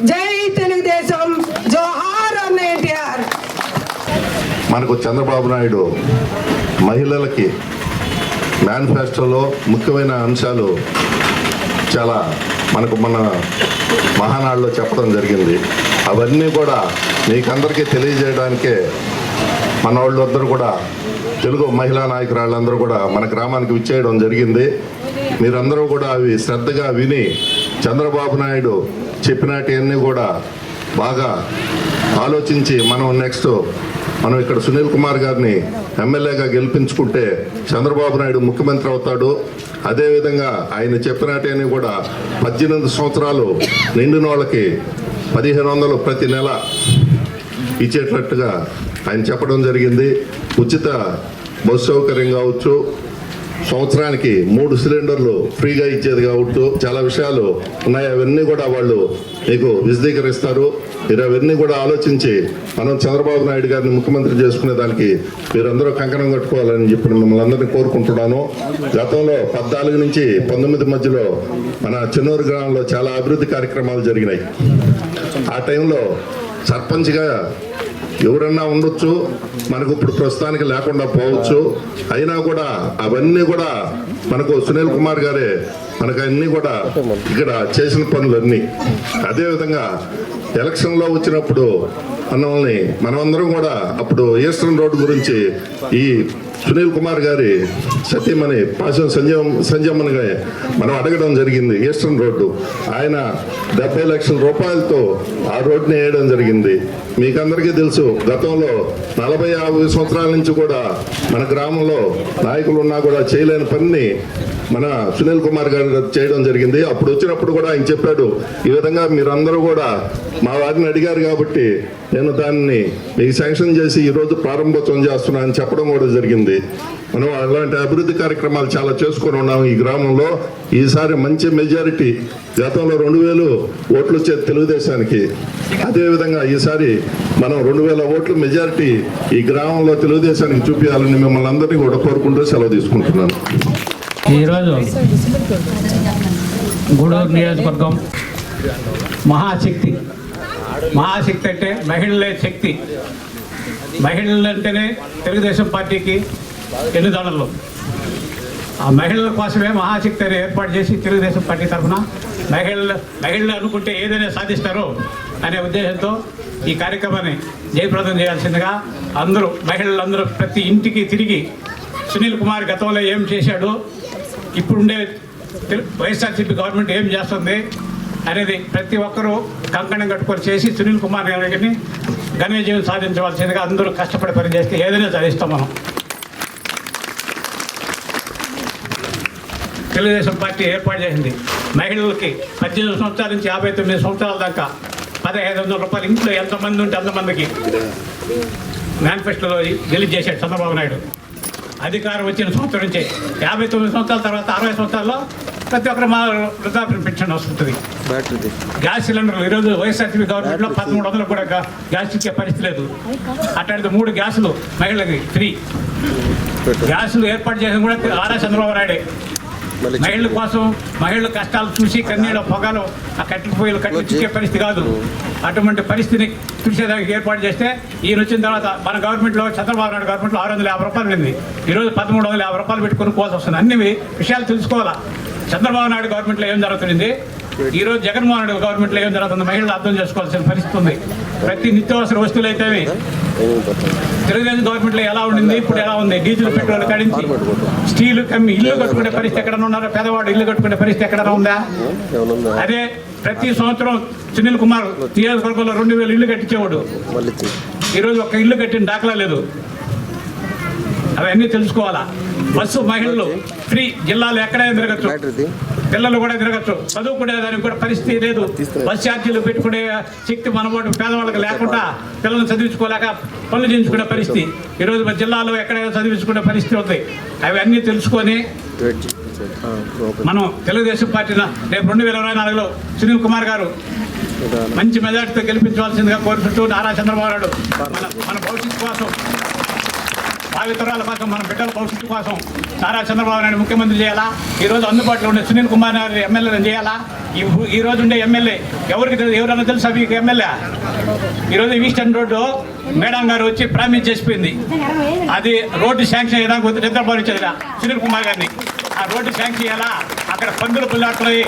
జై తెలుగుదేశం, జోహార్ అన్న ఎన్టీఆర్. మనకు చంద్రబాబు నాయుడు మహిళలకి మేనిఫెస్టోలో ముఖ్యమైన అంశాలు చాలా మన మహానాడులో చెప్పడం జరిగింది. అవన్నీ కూడా మీకందరికీ తెలియజేయడానికే మన వాళ్ళందరూ కూడా, తెలుగు మహిళా నాయకురాళ్ళందరూ కూడా మన గ్రామానికి విచ్చేయడం జరిగింది. మీరందరూ కూడా అవి శ్రద్ధగా విని చంద్రబాబు నాయుడు చెప్పినవన్నీ కూడా బాగా ఆలోచించి మనం ఇక్కడ సునీల్ కుమార్ గారిని ఎమ్మెల్యేగా గెలిపించుకుంటే చంద్రబాబు నాయుడు ముఖ్యమంత్రి అవుతాడు. అదేవిధంగా ఆయన చెప్పినట్టని కూడా 18 సంవత్సరాలు నిండిన వాళ్ళకి 1500 ప్రతి నెల ఇచ్చేటట్టుగా ఆయన చెప్పడం జరిగింది. ఉచిత బస్సు సౌకర్యం కావచ్చు, సంవత్సరానికి 3 సిలిండర్లు ఫ్రీగా ఇచ్చేది కావచ్చు, చాలా విషయాలు ఉన్నాయి. అవన్నీ కూడా వాళ్ళు మీకు విశదీకరిస్తారు. మీరు అవన్నీ కూడా ఆలోచించి మనం చంద్రబాబు నాయుడు గారిని ముఖ్యమంత్రి చేసుకునే దానికి మీరందరూ కంకణం కట్టుకోవాలని చెప్పి మిమ్మల్ని అందరినీ కోరుకుంటున్నాను. గతంలో 14 నుంచి 19 మధ్యలో మన చెన్నూరు గ్రామంలో చాలా అభివృద్ధి కార్యక్రమాలు జరిగినాయి. ఆ టైంలో సర్పంచ్గా ఎవరన్నా ఉండొచ్చు, మనకు ఇప్పుడు ప్రస్తుతానికి లేకుండా పోవచ్చు. అయినా కూడా అవన్నీ కూడా మనకు సునీల్ కుమార్ గారే మనకు అన్నీ కూడా ఇక్కడ చేసిన పనులన్నీ. అదేవిధంగా ఎలక్షన్లో వచ్చినప్పుడు మనమందరం కూడా అప్పుడు ఈస్టర్న్ రోడ్డు గురించి ఈ సునీల్ కుమార్ గారి సతీమణి పాసం సంజయమ్మనిగా మనం అడగడం జరిగింది. ఈస్టర్న్ రోడ్డు ఆయన 70 లక్షల రూపాయలతో ఆ రోడ్డుని వేయడం జరిగింది. మీకందరికీ తెలుసు, గతంలో 40-50 సంవత్సరాల నుంచి కూడా మన గ్రామంలో నాయకులు ఉన్నా కూడా చేయలేని పనిని మన సునీల్ కుమార్ గారు చేయడం జరిగింది. అప్పుడు వచ్చినప్పుడు కూడా ఆయన చెప్పాడు, ఈ విధంగా మీరందరూ కూడా మా వారిని అడిగారు కాబట్టి నేను దాన్ని మీకు శాంక్షన్ చేసి ఈరోజు ప్రారంభోత్సవం చేస్తున్నా అని చెప్పడం కూడా జరిగింది. మనం అలాంటి అభివృద్ధి కార్యక్రమాలు చాలా చేసుకొని ఉన్నాం ఈ గ్రామంలో. ఈసారి మంచి మెజారిటీ, గతంలో 2000 ఓట్లు వచ్చేది తెలుగుదేశానికి, అదేవిధంగా ఈసారి మనం 2000 ఓట్లు మెజారిటీ ఈ గ్రామంలో తెలుగుదేశానికి చూపించాలని మిమ్మల్ని అందరినీ కూడా కోరుకుంటూ సెలవు తీసుకుంటున్నాను. ఈరోజు గూడూరు నియోజకవర్గం మహాశక్తి అంటే మహిళలే శక్తి. మహిళలు అంటేనే తెలుగుదేశం పార్టీకి ఎన్నిదొడలు. ఆ మహిళల కోసమే మహాశక్తి అని ఏర్పాటు చేసి తెలుగుదేశం పార్టీ తరఫున మహిళలు అనుకుంటే ఏదైనా సాధిస్తారో అనే ఉద్దేశంతో ఈ కార్యక్రమాన్ని జయప్రదం చేయాల్సిందిగా మహిళలందరూ ప్రతి ఇంటికి తిరిగి సునీల్ కుమార్ గతంలో ఏం చేశాడు, ఇప్పుడుండే వైఎస్ఆర్సీపీ గవర్నమెంట్ ఏం చేస్తుంది అనేది ప్రతి ఒక్కరూ కంకణం కట్టుకొని చేసి సునీల్ కుమార్ గారిని ఘన విజయం సాధించవలసిందిగా అందరూ కష్టపడి పనిచేస్తే ఏదైనా సాధిస్తాం. మనం తెలుగుదేశం పార్టీ ఏర్పాటు చేసింది మహిళలకి 18 సంవత్సరాల నుంచి 59 సంవత్సరాల దాకా 1500 రూపాయలు ఇంట్లో ఎంతమంది ఉంటే అంతమందికి మేనిఫెస్టోలో రిలీజ్ చేశాడు చంద్రబాబు నాయుడు. అధికారం వచ్చిన సంవత్సరం నుంచి 59 సంవత్సరాల తర్వాత 60 సంవత్సరాల్లో ప్రతి ఒక్కరు మా వృద్ధాప్య పెన్షన్ వస్తుంది. గ్యాస్ సిలిండర్లు ఈరోజు వైఎస్ఆర్సీపీ గవర్నమెంట్లో 1300 కూడా గ్యాస్ ఇచ్చే పరిస్థితి లేదు. అట్లాంటి 3 గ్యాసులు మహిళలకి ఫ్రీ. గ్యాసులు ఏర్పాటు చేసిన కూడా ఆర్ఎస్ చంద్రబాబు నాయుడే. మహిళల కోసం మహిళల కష్టాలు చూసి కన్నీళ్ళ పొగలు ఆ కట్టెల పొయ్యిలు కట్టించే పరిస్థితి కాదు. అటువంటి పరిస్థితిని చూసేదానికి ఏర్పాటు చేస్తే ఈయన వచ్చిన తర్వాత మన గవర్నమెంట్లో చంద్రబాబు నాయుడు గవర్నమెంట్లో 650 రూపాయలు ఉంది. ఈరోజు 1350 రూపాయలు పెట్టుకుని కోల్సి వస్తుంది. అన్ని విషయాలు తెలుసుకోవాలా. చంద్రబాబు నాయుడు గవర్నమెంట్లో ఏం జరుగుతుంది, ఈరోజు జగన్మోహన్ రెడ్డి గవర్నమెంట్లో ఏం జరుగుతుంది మహిళలు అర్థం చేసుకోవాల్సిన పరిస్థితి ఉంది. ప్రతి నిత్యావసర వస్తువులు అయితే తెలుగుదేశం గవర్నమెంట్లో ఎలా ఉండింది, ఇప్పుడు ఎలా ఉంది. డీజిల్ పెట్రోల్ కడించి స్టీల్ కమ్మి ఇల్లు కట్టుకునే పరిస్థితి ఎక్కడన్నా ఉన్నారో, పేదవాడు ఇల్లు కట్టుకునే పరిస్థితి ఎక్కడన్నా ఉందా? అదే ప్రతి సంవత్సరం సునీల్ కుమార్ నియోజకవర్గంలో 2000 ఇల్లు కట్టించేవాడు. ఈరోజు ఒక ఇల్లు కట్టిన దాఖలా లేదు. అవన్నీ తెలుసుకోవాలా. బస్సు మహిళలు ఫ్రీ, జిల్లాలో ఎక్కడైనా తిరగచ్చు, పిల్లలు కూడా తిరగచ్చు. చదువుకునే దానికి కూడా పరిస్థితి లేదు. బస్ ఛార్జీలు పెట్టుకునే శక్తి మనబోటు పేదవాళ్ళకి లేకుండా పిల్లల్ని చదివించుకోలేక పనులు చేయించుకునే పరిస్థితి ఈరోజు మన జిల్లాలో ఎక్కడైనా చదివించుకునే పరిస్థితి ఉంది. అవన్నీ తెలుసుకొని మనం తెలుగుదేశం పార్టీన రేపు 2024లో సునీల్ కుమార్ గారు మంచి మెజార్టీతో గెలిపించవలసిందిగా కోరుకుంటూ నారా చంద్రబాబు నాయుడు మన భవిష్యత్తు కోసం, భావితరాల కోసం, మన బిడ్డల భవిష్యత్తు కోసం నారా చంద్రబాబు నాయుడు ముఖ్యమంత్రి చేయాలా. ఈరోజు అందుబాటులో ఉండే సునీల్ కుమార్ నాయుడు ఎమ్మెల్యేలను చేయాలా. ఈ రోజు ఉండే ఎమ్మెల్యే ఎవరన్నా తెలుసా మీకు? ఎమ్మెల్యే ఈరోజు ఈస్టర్న్ రోడ్డు మేడం గారు వచ్చి ప్రామిస్ చేసిపోయింది. అది రోడ్డు శాంక్షన్ చేయడానికి నిద్రపోయి ఇచ్చేది సునీల్ కుమార్ గారిని. ఆ రోడ్డు శాంక్షన్ చేయాలా. అక్కడ పందులు పుల్లాడుతున్నాయి,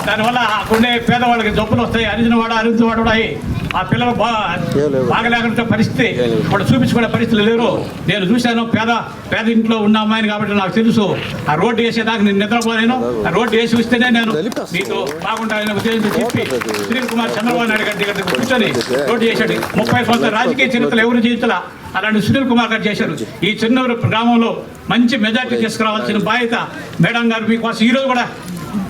దానివల్ల అక్కడుండే పేదవాళ్ళకి జబ్బులు వస్తాయి. అరిజినవాడు కూడా ఆ పిల్లలు బాగలేకుండా పరిస్థితి ఇప్పుడు చూపించుకునే పరిస్థితులు లేరు. నేను చూశాను, పేద ఇంట్లో ఉన్న అమ్మాయిని కాబట్టి నాకు తెలుసు. ఆ రోడ్డు వేసేదాకా నేను నిద్రపోలేను. ఆ రోడ్డు వేసి వస్తేనే నేను నీకు బాగుంటానని ఉద్దేశంతో చెప్పి సునీల్ కుమార్ చంద్రబాబు నాయుడు గారి దగ్గర కూర్చొని రోడ్డు చేశాడు. 30 సంవత్సరాల రాజకీయ చరిత్రలు ఎవరు చేయించాల, అలాంటి సునీల్ కుమార్ గారు చేశారు. ఈ చిన్నూరు గ్రామంలో మంచి మెజార్టీ తీసుకురావాల్సిన బాధ్యత మేడం గారు మీకోసం ఈరోజు కూడా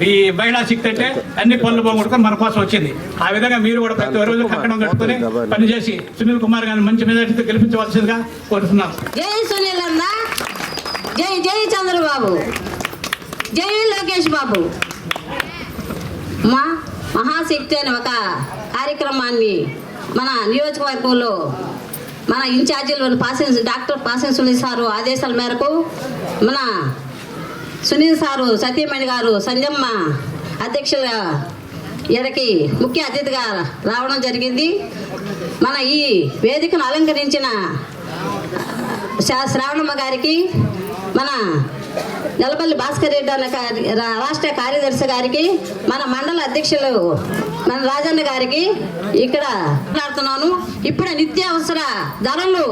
ఈ మహిళా శక్తి అంటే అన్ని పనులు పోగొట్టుకొని మన కోసం వచ్చింది. ఆ విధంగా మీరు కూడా ప్రతి రోజు కట్టడం కట్టుకొని పనిచేసి సునీల్ కుమార్ గారిని మంచి మెజార్టీతో గెలిపించవలసిందిగా కోరుతున్నాను. జై సునీల్ అన్న, జై జై చంద్రబాబు, జై లోకేష్ బాబు. మా మహాశక్తి అనే ఒక కార్యక్రమాన్ని మన నియోజకవర్గంలో మన ఇన్ఛార్జీలు డాక్టర్ పాసెన్ సునీల్ సారు ఆదేశాల మేరకు మన సునీల్ సారు, సతీమణి గారు సంజమ్మ అధ్యక్షులుగా ఈడకి ముఖ్య అతిథిగా రావడం జరిగింది. మన ఈ వేదికను అలంకరించిన శ్రావణమ్మ గారికి, మన నెలపల్లి భాస్కర్ రెడ్డి అన్న రాష్ట్ర కార్యదర్శి గారికి, మన మండల అధ్యక్షులు మన రాజన్న గారికి ఇక్కడ మాట్లాడుతున్నాను. ఇప్పుడు నిత్యావసర ధరలు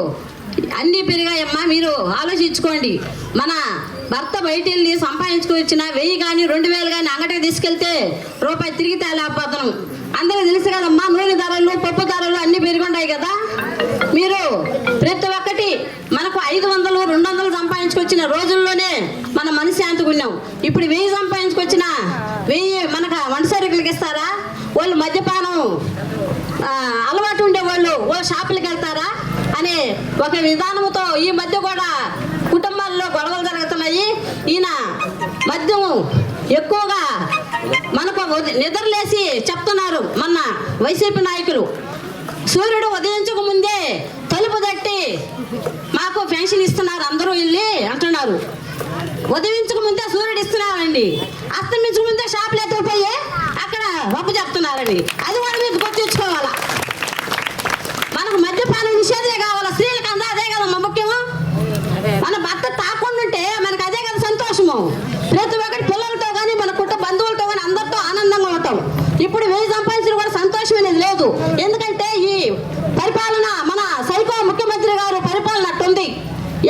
అన్నీ పెరిగాయమ్మా, మీరు ఆలోచించుకోండి. మన భర్త బయట వెళ్ళి సంపాదించుకొచ్చిన 1000 కానీ 2000 కానీ అంగటికి తీసుకెళ్తే రూపాయి తిరిగి తేలేకపోతున్నాం. అందరూ తెలుసు కదమ్మా, నూనె ధరలు, పప్పు ధరలు అన్నీ పెరుగుంటాయి కదా. మీరు ప్రతి ఒక్కటి మనకు 500 200 సంపాదించుకొచ్చిన రోజుల్లోనే మన మనశ్శాంతిగా ఉన్నాం. ఇప్పుడు 1000 సంపాదించుకొచ్చిన 1000 మనకు వంట సరుకులకి ఇస్తారా? వాళ్ళు మద్యపానం అలవాటు ఉండే వాళ్ళు షాపులకు వెళ్తారా అనే ఒక విధానంతో ఈ మధ్య కూడా కుటుంబాల్లో గొడవలు జరుగుతున్నాయి. ఈయన మద్యం ఎక్కువగా మనకు నిద్రలేసి చెప్తున్నారు మన వైసీపీ నాయకులు. సూర్యుడు ఉదయించక ముందే తలుపు తట్టి మాకు పెన్షన్ ఇస్తున్నారు అందరూ వెళ్ళి అంటున్నారు. ఉదయించక ముందే సూర్యుడు ఇస్తున్నారండి, అస్తమించక ముందే షాపులు ఎత్తుకుపోయి అక్కడ రప్పు చెప్తున్నారండి. అది కూడా మీరు గుర్తించుకోవాలా. మనకు మద్యపానం నిషేధమే కావాలా, స్త్రీలకు అందా అదే కదమ్మా ముఖ్యము. మన భర్త తాకుండా ఉంటే మనకు అదే కదా సంతోషము. ప్రతి ఒక్కటి పిల్లలతో కానీ మన కుటుంబ బంధువులతో కానీ అందరితో ఆనందంగా ఉంటాం. ఇప్పుడు 1000 సంపాదించడం కూడా సంతోషం అనేది లేదు. ఎందుకంటే ఈ పరిపాలన మన సైకో ముఖ్యమంత్రి గారు పరిపాలన అట్టుంది.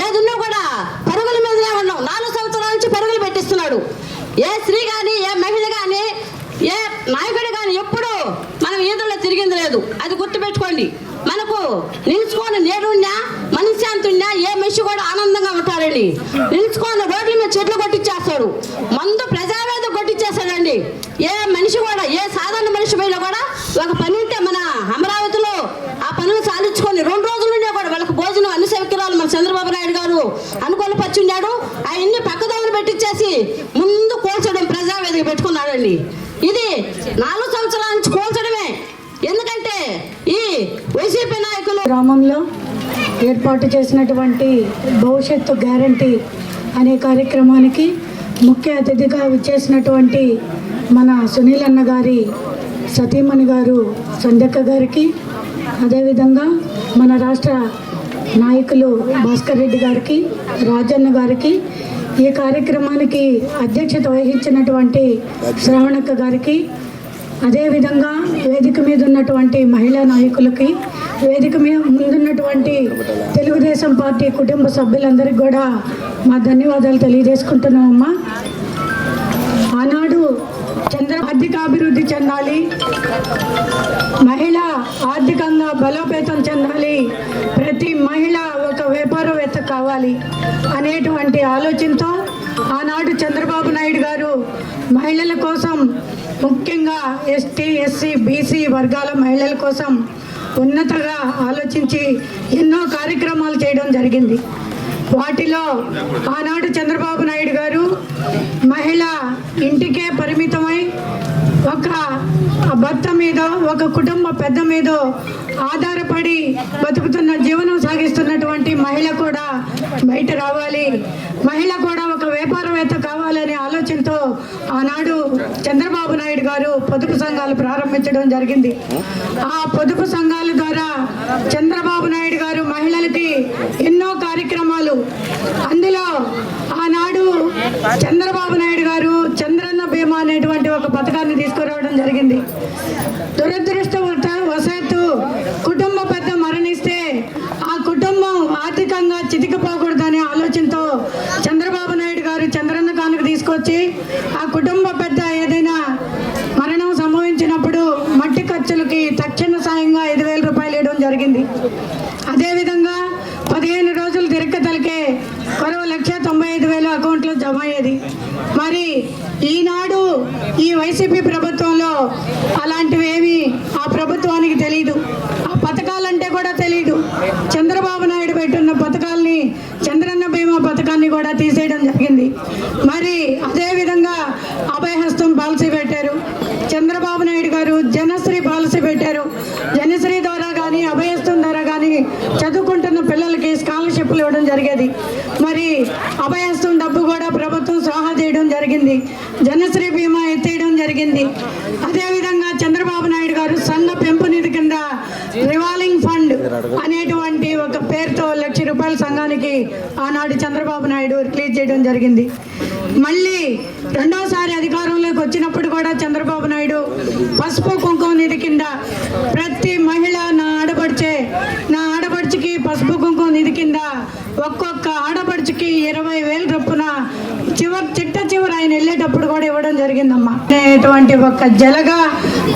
ఏదున్నా కూడా పరుగుల మీదనే ఉన్నాం. 4 సంవత్సరాల నుంచి పరుగులు పెట్టిస్తున్నాడు. ఏ స్త్రీ కానీ, ఏ మహిళ కానీ, ఏ నాయకుడు కానీ ఎప్పుడు మనం ఈదుల్లో తిరిగింది లేదు. అది గుర్తుపెట్టుకోండి. మనకు నిలుచుకొని నేడున్నా మనశ్శాంతి ఉన్నా ఏ మనిషి కూడా ఆనందంగా ఉంటారండి. నిలుచుకొని రోడ్ల మీద చెట్లు కొట్టించేస్తాడు, మందు ప్రజావేద కొట్టించేస్తాడండి. ఏ మనిషి కూడా, ఏ సాధారణ మనిషి పైన కూడా ఒక పని ఉంటే మన అమరావతిలో ఆ పనులు సాధించుకొని 2 రోజుల నుండే కూడా వాళ్ళకి భోజనం అన్ని సౌకర్యాలు మన చంద్రబాబు నాయుడు గారు అనుకూలపరిచున్నాడు. అవన్నీ పక్కదోవలు పెట్టించేసి ముందు కోల్చడం ప్రజావేదిక పెట్టుకున్నాడండి. ఇది 4 సంవత్సరాల నుంచి కోల్చడమే. ఎందుకంటే ఈ వైసీపీ నాయకులు గ్రామంలో ఏర్పాటు చేసినటువంటి భవిష్యత్తు గ్యారంటీ అనే కార్యక్రమానికి ముఖ్య అతిథిగా విచ్చేసినటువంటి మన సునీల్ అన్న గారి సతీమణి గారు సంధ్యక్క గారికి, అదేవిధంగా మన రాష్ట్ర నాయకులు భాస్కర్ రెడ్డి గారికి, రాజన్న గారికి, ఈ కార్యక్రమానికి అధ్యక్షత వహించినటువంటి శ్రావణక్క గారికి, అదేవిధంగా వేదిక మీద ఉన్నటువంటి మహిళా నాయకులకి, వేదిక మీద ముందున్నటువంటి తెలుగుదేశం పార్టీ కుటుంబ సభ్యులందరికీ కూడా మా ధన్యవాదాలు తెలియజేసుకుంటున్నామమ్మా. ఆనాడు ఆర్థికాభివృద్ధి చెందాలి, మహిళ ఆర్థికంగా బలోపేతం చెందాలి, ప్రతి మహిళ ఒక వ్యాపారవేత్త కావాలి అనేటువంటి ఆలోచనతో ఆనాడు చంద్రబాబు నాయుడు గారు మహిళల కోసం, ముఖ్యంగా ఎస్టీ ఎస్సీ బీసీ వర్గాల మహిళల కోసం ఉన్నతగా ఆలోచించి ఎన్నో కార్యక్రమాలు చేయడం జరిగింది. వాటిలో ఆనాడు చంద్రబాబు నాయుడు గారు మహిళ ఇంటికే పరిమితమై ఒక భర్త మీద, ఒక కుటుంబ పెద్ద మీద ఆధారపడి బతుకుతున్న, జీవనం సాగిస్తున్నటువంటి మహిళ కూడా బయట రావాలి, మహిళ కూడా ఒక వ్యాపారవేత్త కావాలనే ఆలోచనతో ఆనాడు చంద్రబాబు నాయుడు గారు పొదుపు సంఘాలు ప్రారంభించడం జరిగింది. ఆ పొదుపు సంఘాల ద్వారా చంద్రబాబు నాయుడు గారు మహిళలకి ఎన్నో కార్యక్రమాలు, అందులో ఆనాడు చంద్రబాబు నాయుడు గారు చంద్రన్న బీమా అనేటువంటి ఒక పథకాన్ని తీసుకురావడం జరిగింది. దురదృష్టవశాత్తు కుటుంబ పెద్ద మరణిస్తే ఆ కుటుంబం ఆర్థికంగా చితికిపోకూడదనే ఆలోచనతో చంద్రబాబు నాయుడు గారు చంద్రన్న కానుక తీసుకొచ్చి ఆ కుటుంబ పెద్ద ఏదైనా మరణం సంభవించినప్పుడు మట్టి ఖర్చులకి తక్షణ సాయంగా 5,000 రూపాయలు ఇవ్వడం జరిగింది. అదేవిధంగా 15 రోజులు తిరగతలకే 1,95,000 అకౌంట్లో జమ అయ్యేది. మరి ఈనాడు ఈ వైసీపీ ప్రభుత్వంలో అలాంటివేమీ ఆ ప్రభుత్వానికి తెలియదు, ఆ పథకాలంటే కూడా తెలియదు. చంద్రబాబు నాయుడు పెట్టున్న పథకాల్ని, చంద్రన్న బీమా పథకాన్ని కూడా తీసేయడం జరిగింది. మరి అదేవిధంగా అభయహస్తం పాలసీ పెట్టారు చంద్రబాబు నాయుడు గారు, జనశ్రీ పాలసీ పెట్టారు. జనశ్రీ ద్వారా కానీ అభయహస్తం ద్వారా కానీ చదువుకుంటున్న పిల్లలకి స్కాలర్షిప్లు ఇవ్వడం జరిగేది. మరి అభయహస్తం డబ్బు కూడా ప్రభుత్వం సహా చేయడం జరిగింది, జనశ్రీ బీమా ఎత్తేయడం జరిగింది. అదేవిధంగా చంద్రబాబు నాయుడు గారు సంఘ పెంపు నిధి కింద రివాల్వింగ్ ఫండ్ అనేటువంటి ఒక పేరుతో ₹1,00,000 సంఘానికి ఆనాడు చంద్రబాబు నాయుడు రిలీజ్ చేయడం జరిగింది. మళ్ళీ రెండోసారి అధికారంలోకి వచ్చినప్పుడు కూడా చంద్రబాబు నాయుడు పసుపు కుంకుమ నిధి కింద ప్రతి మహిళ నా ఆడపడుచుకి పసుపు కుంకుమ నిధి కింద ఒక్కొక్క ఆడపడుచుకి 20,000 చొప్పున చివరి ఆయన వెళ్ళేటప్పుడు కూడా ఇవ్వడం జరిగిందమ్మా. అటువంటి ఒక జలగా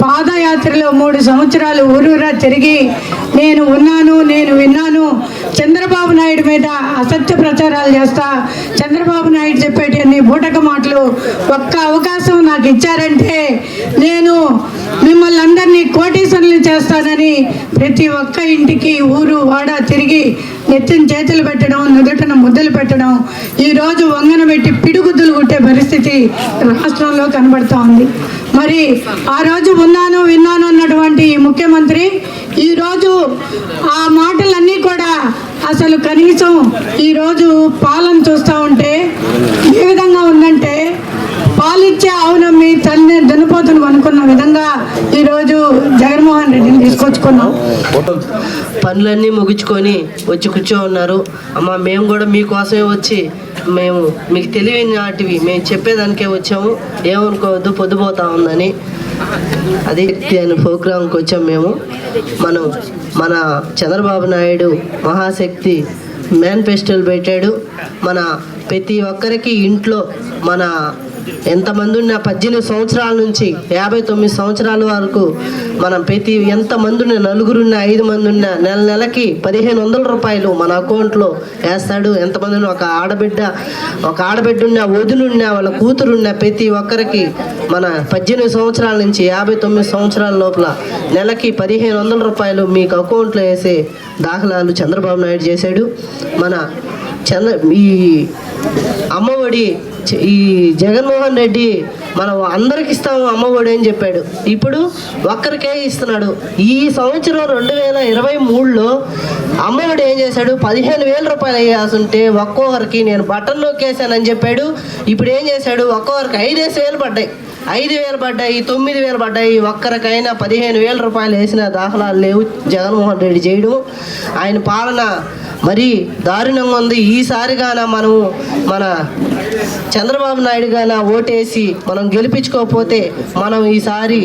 పాదయాత్రలో 3 సంవత్సరాలు ఊరూరా తిరిగి నేను విన్నాను, చంద్రబాబు నాయుడు మీద అసత్య ప్రచారాలు చేస్తా, చంద్రబాబు నాయుడు చెప్పేటి బూటక మాటలు, ఒక్క అవకాశం నాకు ఇచ్చారంటే నేను మిమ్మల్ని అందరినీ కోటీశ్వరులు చేస్తానని ప్రతి ఒక్క ఇంటికి ఊరు వాడ తిరిగి నెత్తిన చేతులు పెట్టడం, నుదుటన ముద్దలు పెట్టడం, ఈరోజు వంగన పెట్టి పిడుగుద్దులు కొట్టే పరిస్థితి రాష్ట్రంలో కనబడుతూ ఉంది. మరి ఆ రోజు విన్నాను అన్నటువంటి ఈ ముఖ్యమంత్రి ఈరోజు ఆ మాటలన్నీ కూడా అసలు కనీసం ఈరోజు పాలన చూస్తూ ఉంటే ఏ విధంగా ఉందంటే, పాలిచ్చే అవునమ్మి తల్లి దున్నపోతును అనుకున్న విధంగా ఈరోజు జగన్మోహన్ రెడ్డిని తీసుకొచ్చుకున్నాం. పనులన్నీ ముగించుకొని వచ్చి కూర్చో ఉన్నారు. అమ్మ మేము కూడా మీకోసమే వచ్చి మేము మీకు తెలియని నాటివి మేము చెప్పేదానికే వచ్చాము, ఏమనుకోవద్దు పొద్దుపోతా ఉందని. అదే వ్యక్తి అనే ప్రోగ్రాంకి వచ్చాం మేము. మన చంద్రబాబు నాయుడు మహాశక్తి మేనిఫెస్టోలు పెట్టాడు. మన ప్రతి ఒక్కరికి ఇంట్లో మన ఎంతమంది ఉన్న 18 సంవత్సరాల నుంచి 59 సంవత్సరాల వరకు మనం ప్రతి ఎంతమంది ఉన్న, నలుగురున్న 5 మంది ఉన్న, నెలకి ₹1,500 మన అకౌంట్లో వేస్తాడు. ఎంతమంది ఉన్న, ఒక ఆడబిడ్డ ఉన్న, వదినున్న, వాళ్ళ కూతురున్న ప్రతి ఒక్కరికి మన 18 సంవత్సరాల నుంచి 59 సంవత్సరాల లోపల నెలకి ₹1,500 మీకు అకౌంట్లో వేసే దాఖలాలు చంద్రబాబు నాయుడు చేశాడు. ఈ అమ్మఒడి ఈ జగన్మోహన్ రెడ్డి మనం అందరికి ఇస్తాము అమ్మఒడి అని చెప్పాడు. ఇప్పుడు ఒక్కరికే ఇస్తున్నాడు. ఈ సంవత్సరం 2023లో అమ్మఒడి ఏం చేశాడు, ₹15,000 వేయాల్సి ఉంటే ఒక్కొక్కరికి నేను బటన్ నొక్కేసానని చెప్పాడు. ఇప్పుడు ఏం చేశాడు, ఒక్కొక్కరికి 5,000 పడ్డాయి, 5,000 పడ్డాయి, 9,000 పడ్డాయి. ఒక్కరికైనా ₹15,000 వేసిన దాఖలాలు లేవు జగన్మోహన్ రెడ్డి చేయడం. ఆయన పాలన మరీ దారుణంగా ఉంది. ఈసారిగాన మన చంద్రబాబు నాయుడు గాన ఓటేసి మనం గెలిపించుకోకపోతే మనం ఈసారి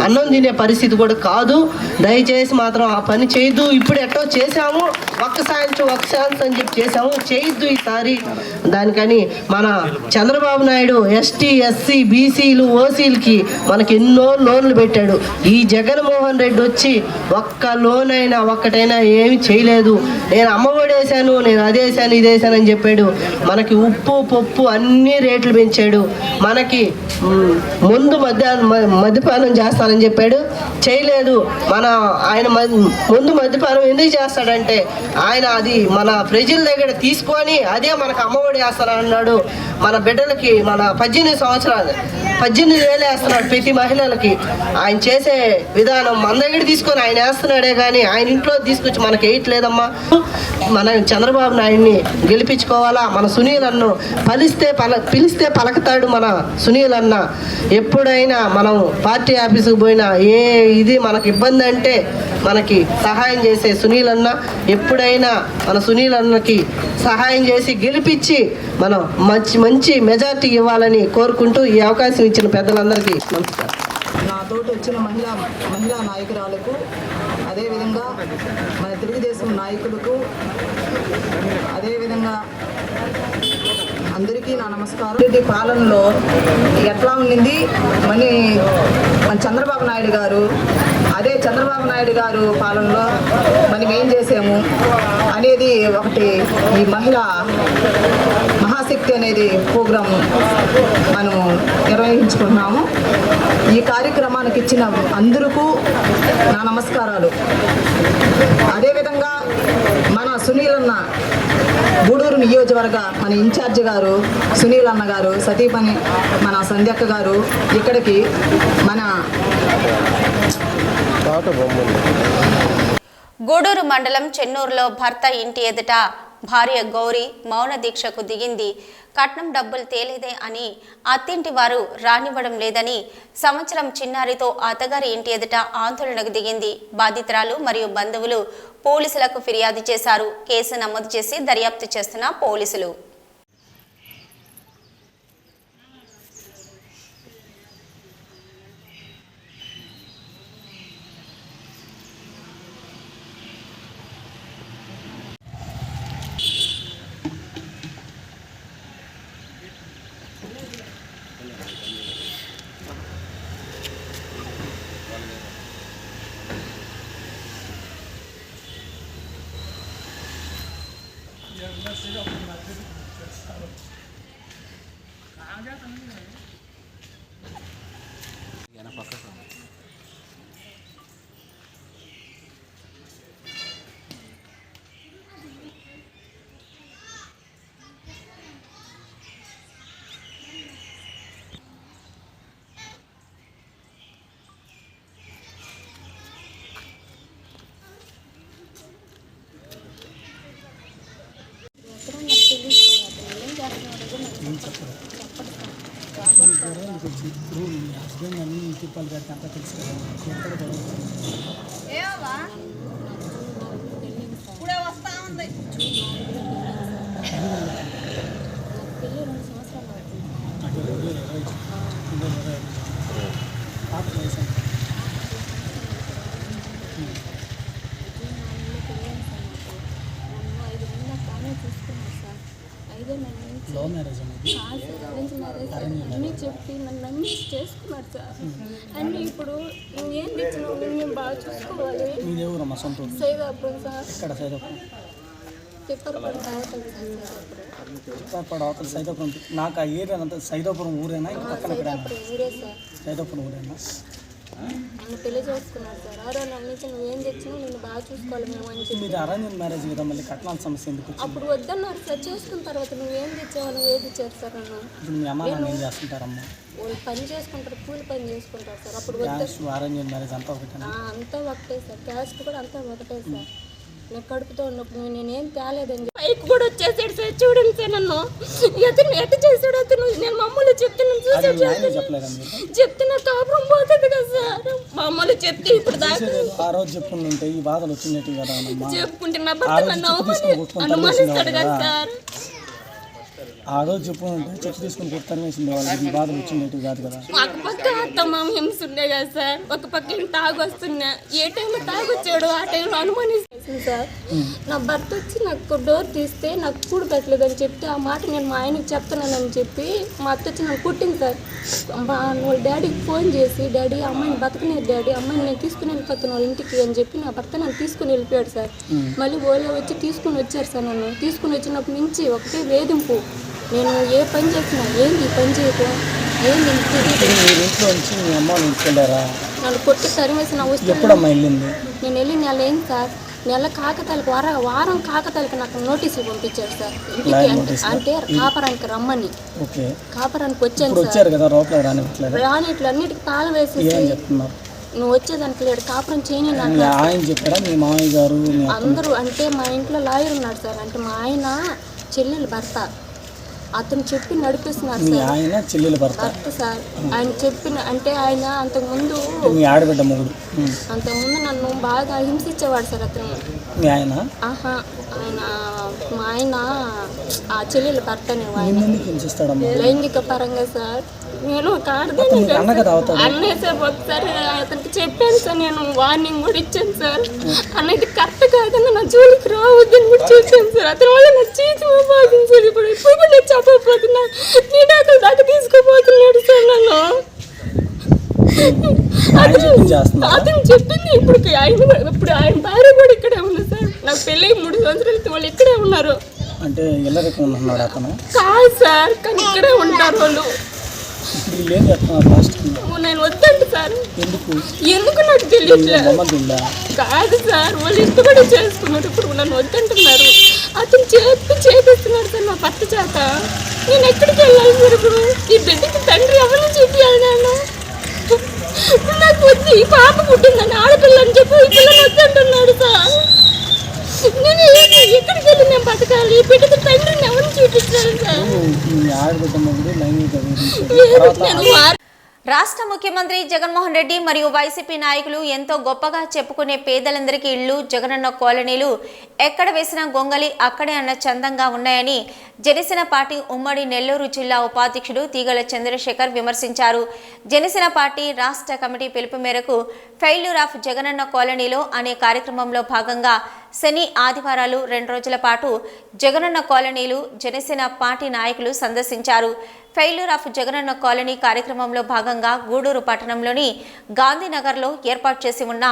అన్నం తినే పరిస్థితి కూడా కాదు. దయచేసి మాత్రం ఆ పని చేయొద్దు. ఇప్పుడు ఎట్టో చేసాము, ఒక్క ఛాన్స్ అని చెప్పి చేసాము, చేయొద్దు ఈసారి. దానికని మన చంద్రబాబు నాయుడు ఎస్టీ, ఎస్సీ, బీసీలు, ఓసీలకి మనకి ఎన్నో లోన్లు పెట్టాడు. ఈ జగన్మోహన్ రెడ్డి వచ్చి ఒక్క లోన్ అయినా ఒక్కటైనా ఏమి చేయలేదు. నేను అమ్మఒడి వేసాను, నేను అదేసాను ఇదేసాను అని చెప్పాడు. మనకి ఉప్పు పప్పు అన్ని రేట్లు పెంచాడు. మనకి మద్యపానం చేస్తానని చెప్పాడు, చేయలేదు. ఆయన మద్యపానం ఎందుకు చేస్తాడంటే ఆయన అది మన ప్రజల దగ్గర తీసుకొని అదే మనకు అమ్మఒడి వేస్తానన్నాడు. మన బిడ్డలకి మన 18,000 వేస్తున్నాడు ప్రతి మహిళలకి. ఆయన చేసే విధానం మన దగ్గర తీసుకొని ఆయన వేస్తున్నాడే కానీ ఆయన ఇంట్లో తీసుకొచ్చి మనకి వేయట్లేదమ్మా. మన చంద్రబాబు నాయుడిని గెలిపించుకోవాలా. మన సునీల్ అన్ను పిలిస్తే పలకతాడు. మన సునీల్ అన్న ఎప్పుడైనా మనం పార్టీ ఆఫీసుకు పోయినా ఇది మనకి ఇబ్బంది అంటే మనకి సహాయం చేసే సునీల్ అన్న, ఎప్పుడైనా మన సునీల్ అన్నకి సహాయం చేసి గెలిపించి మనం మంచి మెజార్టీ ఇవ్వాలని కోరుకుంటూ ఈ అవకాశం ఇచ్చిన పెద్దలందరికీ నమస్కారం. నాతోటి వచ్చిన మహిళా నాయకురాలకు, అదేవిధంగా మన తెలుగుదేశం నాయకులకు, అదేవిధంగా అందరికీ నా నమస్కారం. ఈ పాలనలో ఎట్లా ఉండింది మన చంద్రబాబు నాయుడు గారు, అదే చంద్రబాబు నాయుడు గారు పాలనలో మనం ఏం చేసాము అనేది ఒకటి ఈ మహిళా ఆసక్తి అనేది ప్రోగ్రాము మనము నిర్వహించుకుంటున్నాము. ఈ కార్యక్రమానికి ఇచ్చిన అందరికీ నా నమస్కారాలు. అదేవిధంగా మన సునీల్ అన్న గూడూరు నియోజకవర్గ మన ఇన్ఛార్జి గారు సునీల్ అన్న గారు, సతీమణి మన సంధ్యక్క గారు ఇక్కడికి మన గూడూరు మండలం చెన్నూరులో భర్త ఇంటి ఎదుట భార్య గౌరీ మౌన దీక్షకు దిగింది. కట్నం డబ్బులు తేలేదే అని అత్తింటి వారు రానివ్వడం లేదని సంవత్సరం చిన్నారితో అత్తగారి ఇంటి ఎదుట ఆందోళనకు దిగింది. బాధితురాలు మరియు బంధువులు పోలీసులకు ఫిర్యాదు చేశారు. కేసు నమోదు చేసి దర్యాప్తు చేస్తున్న పోలీసులు లవ్ మ్యారేజ్ అనేది అన్నీ చెప్పి నన్ను నమ్మి చేసుకున్నాడు సార్. అన్నీ ఇప్పుడు ఏం తెచ్చినావు మేము బాగా చూసుకోవాలి. మీదేవరమ్మా సొంత సైదాపురం సార్. ఇక్కడ సైదాపురం తిప్పరపడ అవతల సైదాపురం. నాకు ఆ ఏరియా అంతా సైదాపురం ఊరేనా ఇంకా పక్కన ఎక్కడ? ఊరే సార్. సైదాపురం ఊరేనా? నన్ను పెళ్లి చేసుకున్నాడు సార్. ఆరో నెల నుంచి నువ్వు ఏం తెచ్చినావు నేను బాగా చూసుకోవాలి మేము అని చెప్పి. మీది అరేంజ్ మ్యారేజ్ కదా, మళ్ళీ కట్నాల సమస్య ఎందుకు? అప్పుడు వద్దన్నారు సార్. చేసుకున్న తర్వాత నువ్వు ఏం తెచ్చావు నువ్వు ఏది ఇచ్చారు సార్ నన్ను. ఇప్పుడు మీ అమ్మ నాన్న ఏం చేస్తుంటారమ్మా? వాళ్ళు పని చేసుకుంటారు, కూలి పని చేసుకుంటారు సార్. అప్పుడు అరేంజ్ మ్యారేజ్ అంతా ఒకటే? అంతా ఒకటే సార్. క్యాస్ట్ కూడా అంతా ఒకటే సార్. నేను కడుపుతో ఉన్నప్పుడు నేనేం తేలేదని పైకి కూడా వచ్చేసాడు సార్. చూడండి సార్ నన్ను అతను ఎట్ట చేశాడు అతను. నేను మమ్మల్ని చెప్తే నన్ను సూసైడ్ చెప్తే నా కాపురం పోతుంది కదా సార్. మమ్మల్ని చెప్తే ఇప్పుడు దాకా ఆ రోజు చెప్పుకుంటే ఈ బాధలు వచ్చినట్టు కదా చెప్పుకుంటే నా భర్త నన్ను అనుమానిస్తాడు కదా సార్. ఆ రోజు చెప్పుకుంటే చెప్పు తీసుకుని కొట్టారు వేసింది వాళ్ళకి ఈ బాధలు వచ్చినట్టు కాదు కదా. ఒక పక్క అత్తమ్మ హింస ఉండే కదా సార్. ఒక పక్క తాగొస్తున్నా. ఏ టైంలో తాగొచ్చాడు ఆ టైంలో అనుమానిస్తుంది సార్. నా భర్త వచ్చి నాకు డోర్ తీస్తే నాకు కూడు పెట్టలేదని చెప్తే ఆ మాట నేను మా ఆయనకి చెప్తున్నానని చెప్పి మా అత్త వచ్చి నన్ను కుట్టింది సార్. వాళ్ళ డాడీకి ఫోన్ చేసి డాడీ అమ్మాయిని బతకలేదు డాడీ, అమ్మాయిని నేను తీసుకుని వెళ్ళిపోతాను వాళ్ళ ఇంటికి అని చెప్పి నా భర్త నన్ను తీసుకుని వెళ్ళిపోయాడు సార్. మళ్ళీ ఓలో వచ్చి తీసుకుని వచ్చారు సార్. నన్ను తీసుకుని వచ్చినప్పటి నుంచి ఒకటే వేధింపు. నేను ఏ పని చేసినా ఏంది పని చేయటం ఏంది ఇంట్లో నుంచి మీ అమ్మ ఇంటికి వెళ్ళారా? నన్ను కొట్టి తరిమేసిన ఎప్పుడమ్మా వెళ్ళింది? నేను వెళ్ళి నెల ఏంది సార్. నెల కాకతాలకు వారం కాకతాలకు నాకు నోటీసులు పంపించారు సార్ ఇంటికి. అంటే కాపరానికి రమ్మని. కాపరానికి వచ్చాను సార్. రానిట్లు అన్నిటికీ తాళం వేసేసి నువ్వు వచ్చేదానికి లేడు కాపురం చేయని నాకు ఆయన చెప్పారా మీ మామయ్య గారు అందరూ. అంటే మా ఇంట్లో లాయర్ ఉన్నాడు సార్. అంటే మా ఆయన చెల్లెలు భర్త అతను చెప్పి నడిపిస్తున్నారు సార్. ఆయన చెల్లెలు భర్త సార్. ఆయన చెప్పిన అంటే ఆయన అంతకుముందు మీ ఆడబిడ్డ మొగుడు అంతకుముందు నన్ను బాగా హింసించేవాడు సార్ అతను. మీ ఆయన? ఆహా ఆయన మా ఆయన ఆ చెల్లెలు భర్త లైంగిక పరంగా సార్. నేను ఒక అన్నయ్య సార్ ఒకసారి అతనికి చెప్పాను సార్. నేను వార్నింగ్ కూడా ఇచ్చాను సార్. అన్నది కరెక్ట్ కాదని నా జోలికి రావద్దని కూడా చెప్పాను సార్. అతని వల్ల నా జీవితం బాగుంది సార్. ఇప్పుడు కూడా నేను చెప్పకపోతున్నా నీ డాక్టర్ దాకా తీసుకుపోతున్నాడు సార్ నన్ను. అతను చెప్పింది ఇప్పుడు ఆయన భార్య కూడా ఇక్కడే ఉంది సార్. నాకు పెళ్ళి 3 సంవత్సరాలతో వాళ్ళు ఇక్కడే ఉన్నారు. అంటే ఇళ్ళకి ఉంటున్నాడు అతను. కాదు సార్, కానీ ఇక్కడే ఉంటారు వాళ్ళు. ఇప్పుడు వీళ్ళు ఏం చేస్తున్నారు లాస్ట్కి? నేను వద్దండి సార్. ఎందుకు నాకు తెలియట్లేదు. కాదు సార్, వాళ్ళు ఇష్టపడి చేసుకున్నారు. ఇప్పుడు నన్ను వద్దంటున్నారు. అతను చేపిస్తున్నాడు సార్ మా భర్త చేత. నేను ఎక్కడికి వెళ్ళాలి సార్ ఇప్పుడు? ఈ బిడ్డకి తండ్రి ఎవరిని చూపించాలి నాన్న? నాకు వద్దు, ఈ పాప పుట్టిందని ఆడపిల్ల అని చెప్పి ఈ పిల్లని వద్దంటున్నాడు సార్. నేను ఎక్కడికి వెళ్ళి నేను బతకాలి? ఈ బిడ్డకి తండ్రిని ఎవరిని చూపించాలి సార్? రాష్ట్ర ముఖ్యమంత్రి జగన్మోహన్ రెడ్డి మరియు వైసీపీ నాయకులు ఎంతో గొప్పగా చెప్పుకునే పేదలందరికీ ఇళ్లు, జగనన్న కాలనీలు ఎక్కడ వేసిన గొంగలి అక్కడే అన్న చందంగా ఉన్నాయని జనసేన పార్టీ ఉమ్మడి నెల్లూరు జిల్లా ఉపాధ్యక్షుడు తీగల చంద్రశేఖర్ విమర్శించారు. జనసేన పార్టీ రాష్ట్ర కమిటీ పిలుపు మేరకు ఫెయిల్యూర్ ఆఫ్ జగనన్న కాలనీలో అనే కార్యక్రమంలో భాగంగా శని, ఆదివారాలు 2 రోజుల పాటు జగనన్న కాలనీలు జనసేన పార్టీ నాయకులు సందర్శించారు. ఫెయిల్యూర్ ఆఫ్ జగనన్న కాలనీ కార్యక్రమంలో భాగంగా గూడూరు పట్టణంలోని గాంధీనగర్లో ఏర్పాటు చేసి ఉన్న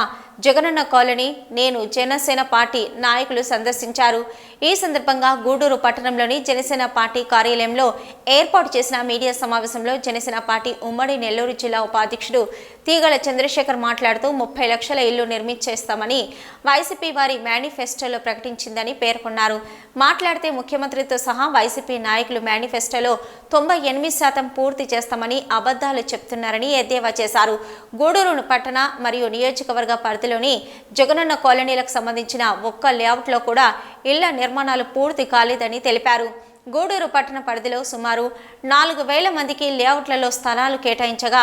జగనన్న కాలనీ నేను జనసేన పార్టీ నాయకులు సందర్శించారు. ఈ సందర్భంగా గూడూరు పట్టణంలోని జనసేన పార్టీ కార్యాలయంలో ఏర్పాటు చేసిన మీడియా సమావేశంలో జనసేన పార్టీ ఉమ్మడి నెల్లూరు జిల్లా ఉపాధ్యక్షుడు తీగల చంద్రశేఖర్ మాట్లాడుతూ 30 లక్షల ఇళ్లు నిర్మించేస్తామని వైసీపీ వారి మేనిఫెస్టోలో ప్రకటించిందని పేర్కొన్నారు. మాట్లాడితే ముఖ్యమంత్రితో సహా వైసీపీ నాయకులు మేనిఫెస్టోలో 98% పూర్తి చేస్తామని అబద్ధాలు చెప్తున్నారని ఎద్దేవా చేశారు. గూడూరు పట్టణ మరియు నియోజకవర్గ పరిధిలోని జగనన్న కాలనీలకు సంబంధించిన ఒక్క లేఅవుట్లో కూడా ఇళ్ల నిర్మాణాలు పూర్తి కాలేదని తెలిపారు. గూడూరు పట్టణ పరిధిలో సుమారు 4,000 మందికి లేఅవుట్లలో స్థలాలు కేటాయించగా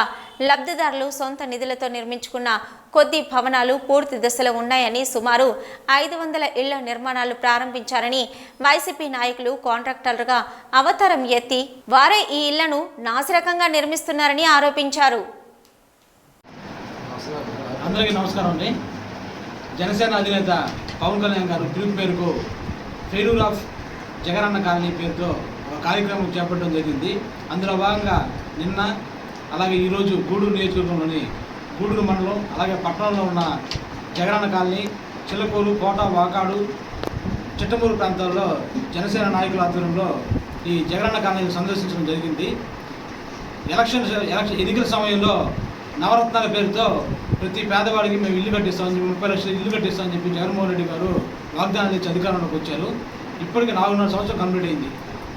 లబ్ధిదారులు సొంత నిధులతో నిర్మించుకున్న కొద్ది భవనాలు పూర్తి దశలో ఉన్నాయని, సుమారు 500 ఇళ్ల నిర్మాణాలు ప్రారంభించారని వైసీపీ నాయకులు కాంట్రాక్టర్లుగా అవతారం ఎత్తి వారే ఈ ఇళ్లను నాసిరకంగా నిర్మిస్తున్నారని ఆరోపించారు. అందరికీ నమస్కారం అండి. జనసేన అధినేత పవన్ కళ్యాణ్ గారు పిలుపు పేరుకు ఫెయిల్యూర్ ఆఫ్ జగనన్న కాలనీ పేరుతో ఒక కార్యక్రమం చేపట్టడం జరిగింది. అందులో భాగంగా నిన్న అలాగే ఈరోజు గూడూరు నియోజకవర్గంలోని గూడూరు మండలం అలాగే పట్టణంలో ఉన్న జగనన్న కాలనీ, చిల్లకూరు, కోట, వాకాడు, చిట్టమూరు ప్రాంతాల్లో జనసేన నాయకుల ఆధ్వర్యంలో ఈ జగనన్న కాలనీ సందర్శించడం జరిగింది. ఎన్నికల సమయంలో నవరత్నాల పేరుతో ప్రతి పేదవాడికి మేము ఇల్లు కట్టిస్తామని 30 లక్షల ఇల్లు కట్టిస్తామని చెప్పి జగన్మోహన్ రెడ్డి గారు వాగ్దానాలు ఇచ్చి అధికారంలోకి వచ్చారు. ఇప్పటికి 4.5 సంవత్సరం కంప్లీట్ అయింది.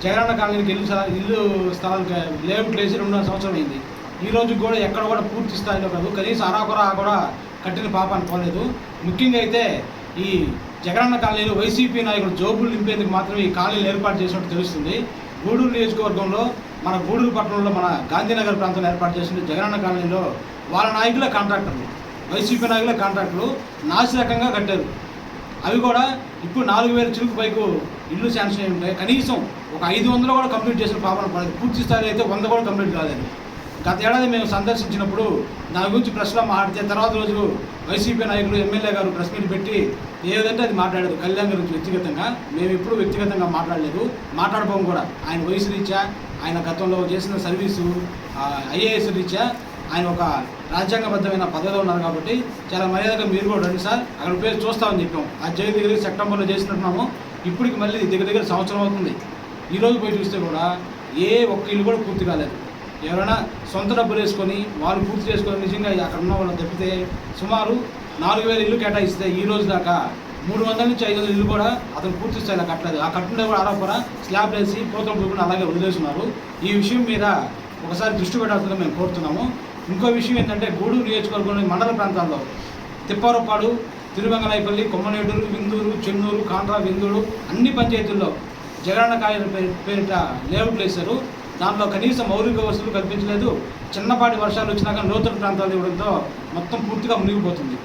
జగనన్న కాలనీకి ఇల్లు స్థలాలు లేఅవుట్లు వేసి 2.5 సంవత్సరం అయింది. ఈ రోజు కూడా ఎక్కడ కూడా పూర్తి స్థాయిలో కాదు, కనీసం అరాకొర కూడా కట్టిన పాపాన్ని పోలేదు. ముఖ్యంగా అయితే ఈ జగనన్న కాలనీలో వైసీపీ నాయకులు జోబులు నింపేందుకు మాత్రమే ఈ కాలనీలు ఏర్పాటు చేసినట్టు తెలుస్తుంది. గూడూరు నియోజకవర్గంలో మన గూడూరు పట్టణంలో మన గాంధీనగర్ ప్రాంతంలో ఏర్పాటు చేసిన జగనన్న కాలనీలో వాళ్ళ నాయకులే కాంట్రాక్టర్లు, వైసీపీ నాయకులే కాంట్రాక్టర్లు నాసిరకంగా కట్టారు. అవి కూడా ఇప్పుడు 4,000 చిలుకు పైకు ఇల్లు శాంక్షన్ అయి ఉంటాయి. కనీసం ఒక 500 కూడా కంప్లీట్ చేసిన పాపన పడదు. పూర్తి స్థాయిలో అయితే 100 కూడా కంప్లీట్ కాలేదు. గత ఏడాది మేము సందర్శించినప్పుడు దాని గురించి ప్రెస్లో మాట్లాడితే తర్వాత రోజు వైసీపీ నాయకులు ఎమ్మెల్యే గారు ప్రెస్ మీట్ పెట్టి ఏదంటే అది మాట్లాడారు. కళ్యాణ్ గురించి వ్యక్తిగతంగా మేము ఎప్పుడూ వ్యక్తిగతంగా మాట్లాడలేదు, మాట్లాడబోం కూడా. ఆయన వయసు రీత్యా, ఆయన గతంలో చేసిన సర్వీసు ఐఏఎస్ రీత్యా ఆయన ఒక రాజ్యాంగబద్ధమైన పదవిలో ఉన్నారు కాబట్టి చాలా మర్యాదగా మీరు కూడా రండి సార్, అక్కడ పేరు చూస్తామని చెప్పాం. ఆ జైలు దగ్గర సెప్టెంబర్లో చేసినట్టున్నాము. ఇప్పటికి మళ్ళీ దగ్గర సంవత్సరం అవుతుంది. ఈరోజు పోయి చూస్తే కూడా ఏ ఒక్క ఇల్లు కూడా పూర్తి కాలేదు. ఎవరైనా సొంత డబ్బులు వేసుకొని వాళ్ళు పూర్తి చేసుకొని నిజంగా అక్కడ ఉన్న వాళ్ళు తప్పితే సుమారు 4,000 ఇల్లు కేటాయిస్తే ఈ రోజు దాకా 300 నుంచి 500 ఇల్లు కూడా అతను పూర్తి స్థాయిలో కట్టలేదు. ఆ కట్టిన కూడా ఆరోపణ స్లాబ్ వేసి పూతలు పూకుని అలాగే వదిలేస్తున్నారు. ఈ విషయం మీద ఒకసారి దృష్టి పెట్టాల్సిందిగా మేము కోరుతున్నాము. ఇంకో విషయం ఏంటంటే గూడూరు నియోజకవర్గంలోని మండల ప్రాంతాల్లో తిప్పారపాడు, తిరువంగనాయపల్లి, కొమ్మనేడూరు, విందూరు, చెన్నూరు, కాండ్రా, విందూరు అన్ని పంచాయతీల్లో జగనన్న కాలనీ పేరిట లేఅవుట్లు వేశారు. దాంట్లో కనీసం మౌలిక వసతులు కల్పించలేదు. చిన్నపాటి వర్షాలు వచ్చినాక లోతట్టు ప్రాంతాలు ఇవ్వడంతో మొత్తం పూర్తిగా మునిగిపోతుంది.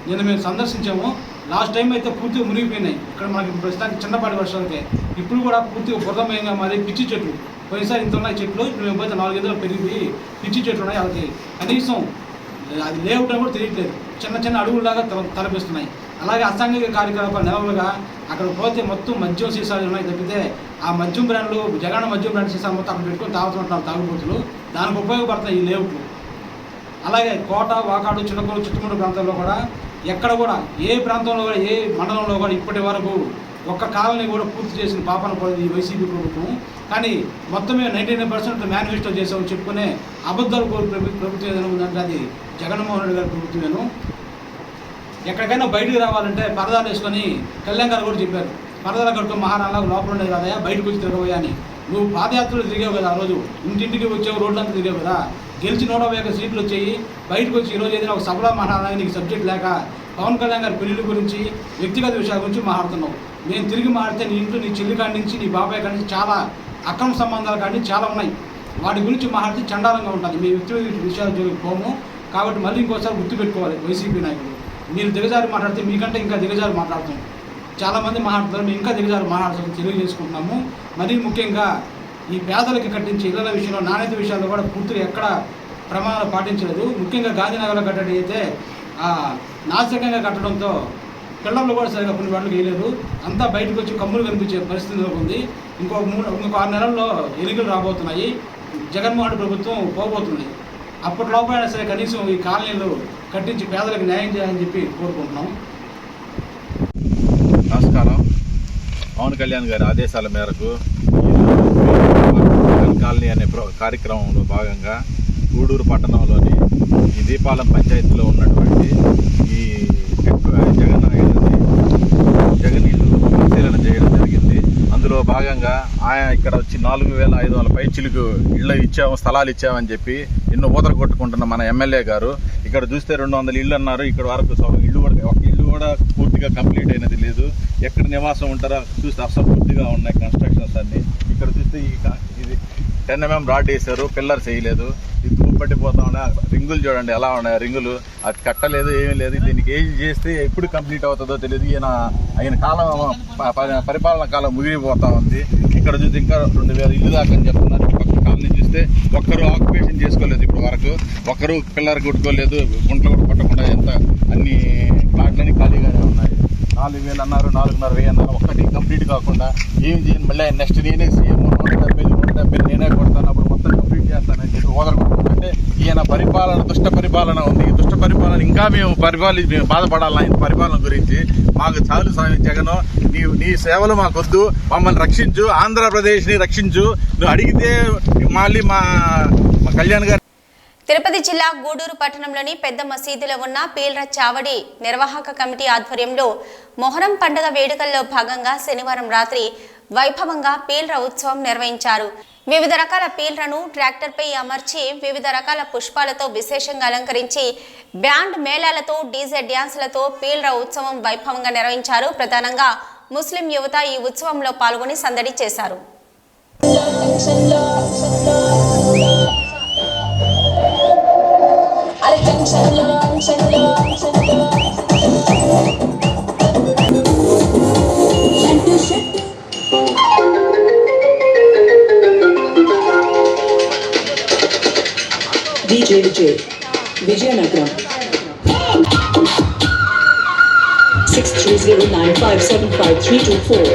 నిన్న మేము సందర్శించాము. లాస్ట్ టైం అయితే పూర్తిగా మునిగిపోయినాయి. ఇక్కడ మనకి ప్రస్తుతానికి చిన్నపాటి వర్షాలకే ఇప్పుడు కూడా పూర్తిగా బురదమయంగా మారి పిచ్చి చెట్లు, పోయినసారి ఇంత ఉన్నాయి చెట్లు, ఇప్పుడు మేము పోతే 4 ఎదురు పెరిగి పిచ్చి చెట్లు ఉన్నాయి. వాళ్ళకి కనీసం అది లేఅవుట్ అని కూడా తెలియట్లేదు. చిన్న చిన్న అడుగులాగా తలపిస్తున్నాయి. అలాగే అసాంఘిక కార్యకలాపాలు నెలలుగా అక్కడ పోతే మొత్తం మద్యం సీసాలు ఉన్నాయి తప్పితే ఆ మద్యం బ్రాండ్లు జగన్ మద్యం బ్రాండ్ సీసాలు మొత్తం అక్కడ పెట్టుకొని తాగుతుంటారు తాగుబోతులు. దానికి ఉపయోగపడతాయి ఈ లేఅవుట్లు. అలాగే కోట, వాకాడు, చిన్నకూరు, చుట్టుముట్టు ప్రాంతాల్లో కూడా ఎక్కడ కూడా ఏ ప్రాంతంలో కూడా ఏ మండలంలో కూడా ఇప్పటి వరకు ఒక్క కాలనీ కూడా పూర్తి చేసిన పాపన పడింది ఈ వైసీపీ ప్రభుత్వం. కానీ మొత్తమే 99% మేనిఫెస్టో చేసామని చెప్పుకునే అబద్ధాలు కోరి ప్రభుత్వం ఏదైనా ఉందంటే అది జగన్మోహన్ రెడ్డి గారి ప్రభుత్వమేను. ఎక్కడికైనా బయటికి రావాలంటే పరదాలు వేసుకొని కళ్యాణ్ గారు కూడా చెప్పారు, పరదాలు కట్టుకో మహారాణాలకు లోపల ఉండేది కదయా, బయటకు వచ్చి తిరగబోయా అని. నువ్వు పాదయాత్రలు తిరిగావు కదా, ఆ రోజు ఇంటింటికి వచ్చావు, రోడ్లంతా తిరిగావు కదా, గెలిచి 150 సీట్లు వచ్చాయి, బయటకు వచ్చి ఈరోజు ఏదైనా ఒక సభలో మాట్లాడాలని నీకు సబ్జెక్ట్ లేక పవన్ కళ్యాణ్ గారి పెళ్లి గురించి వ్యక్తిగత విషయాల గురించి మాట్లాడుతున్నావు. నేను తిరిగి మాట్లాడితే నీ ఇంట్లో నీ చెల్లి కాడి నుంచి నీ బాబాయ్ కాడి నుంచి చాలా అక్రమ సంబంధాల కాడి నుంచి చాలా ఉన్నాయి. వాటి గురించి మాట్లాడితే చండాలంగా ఉంటుంది. మీ వ్యక్తిగత విషయాల జోలికి పోము. కాబట్టి మళ్ళీ ఇంకోసారి గుర్తుపెట్టుకోవాలి వైసీపీ నాయకులు, మీరు దిగజారి మాట్లాడితే మీకంటే ఇంకా దిగజారి మాట్లాడుతాం. చాలామంది మాట్లాడుతారు, మేము ఇంకా దిగజారి మాట్లాడుతాం తెలియజేసుకుంటున్నాము. మరీ ముఖ్యంగా ఈ పేదలకు కట్టించే ఇళ్ల విషయంలో నాణ్యత విషయాల్లో కూడా పూర్తిగా ఎక్కడ ప్రమాణాలు పాటించలేదు. ముఖ్యంగా గాంధీనగర్లో కట్టడం అయితే నాశకంగా కట్టడంతో పిల్లలు కూడా సరిగా కొన్ని వాటికి వేయలేదు. అంతా బయటకు వచ్చి కమ్ములు కనిపించే పరిస్థితిలో ఉంది. ఇంకో 6 నెలల్లో ఎన్నికలు రాబోతున్నాయి, జగన్మోహన్ ప్రభుత్వం పోబోతుంది. అప్పటిలోపైనా సరే కనీసం ఈ కాలనీలు కట్టించి పేదలకు న్యాయం చేయాలని చెప్పి కోరుకుంటున్నాం. నమస్కారం. పవన్ కళ్యాణ్ గారి ఆదేశాల మేరకు కాలనీ అనే కార్యక్రమంలో భాగంగా గూడూరు పట్టణంలోని ఈ దీపాలం పంచాయతీలో ఉన్నటువంటి ఈ జగన్ ఇల్లు పరిశీలన చేయడం జరిగింది. అందులో భాగంగా ఇక్కడ వచ్చి 4500 పైచిలుకు స్థలాలు ఇచ్చామని చెప్పి ఎన్నో ఊతలు కొట్టుకుంటున్న మన ఎమ్మెల్యే గారు ఇక్కడ చూస్తే 200 ఇళ్ళు అన్నారు. ఇక్కడ వరకు ఒక ఇల్లు కూడా పూర్తిగా కంప్లీట్ అయినది లేదు. ఎక్కడ నివాసం ఉంటారో చూస్తే అసంపూర్తిగా ఉన్నాయి కన్స్ట్రక్షన్స్ అన్ని. ఇక్కడ చూస్తే ఇది 10 mm రాడ్ వేశారు, పిల్లర్స్ వేయలేదు. ఇది పట్టిపోతా ఉన్నాయి. రింగులు చూడండి ఎలా ఉన్నాయి, రింగులు అది కట్టలేదు, ఏమీ లేదు. దీనికి ఏం చేస్తే ఎప్పుడు కంప్లీట్ అవుతుందో తెలియదు. ఆయన కాలం పరిపాలన కాలం ముగిరిపోతా ఉంది. ఇక్కడ చూస్తే ఇంకా 2000 ఇల్లు దాకా అని చెప్తున్నారు. పక్క కాలనీ చూస్తే ఒక్కరు ఆక్యుపేషన్ చేసుకోలేదు, ఇప్పుడు వరకు ఒక్కరు పిల్లర్ కొట్టుకోలేదు, గుంటలు కూడా కొట్టకుండా ఎంత అన్ని ప్లాట్లన్నీ ఖాళీగానే ఉన్నాయి. 4000 అన్నారు, 4500 అన్నారు, ఒక్కటి కంప్లీట్ కాకుండా ఏం చేయను. మళ్ళీ నెక్స్ట్ నేనే సీఎం 170 నేనే కొడతాను, అప్పుడు మొత్తం కంప్లీట్ చేస్తానని చెప్పి ఓదరకొడుతుందంటే ఈయన పరిపాలన దుష్ట పరిపాలన ఉంది. ఈ దుష్ట పరిపాలన ఇంకా మేము బాధపడాలి. ఆయన పరిపాలన గురించి మాకు చాలు స్వామి జగన్, నీ సేవలు మాకొద్దు, మమ్మల్ని రక్షించు, ఆంధ్రప్రదేశ్ని రక్షించు. నువ్వు అడిగితే మళ్ళీ మా కళ్యాణ్ గారు. తిరుపతి జిల్లా గూడూరు పట్టణంలోని పెద్ద మసీదులో ఉన్న పీల్ర చావడి నిర్వాహక కమిటీ ఆధ్వర్యంలో మొహరం పండుగ వేడుకల్లో భాగంగా శనివారం రాత్రి వైభవంగా పీల్ర ఉత్సవం నిర్వహించారు. వివిధ రకాల పీల్రను ట్రాక్టర్పై అమర్చి వివిధ రకాల పుష్పాలతో విశేషంగా అలంకరించి బ్యాండ్ మేళాలతో డీజే డ్యాన్సులతో పీల్ర ఉత్సవం వైభవంగా నిర్వహించారు. ప్రధానంగా ముస్లిం యువత ఈ ఉత్సవంలో పాల్గొని సందడి చేశారు. DJ Vijayanagaram 6309575324.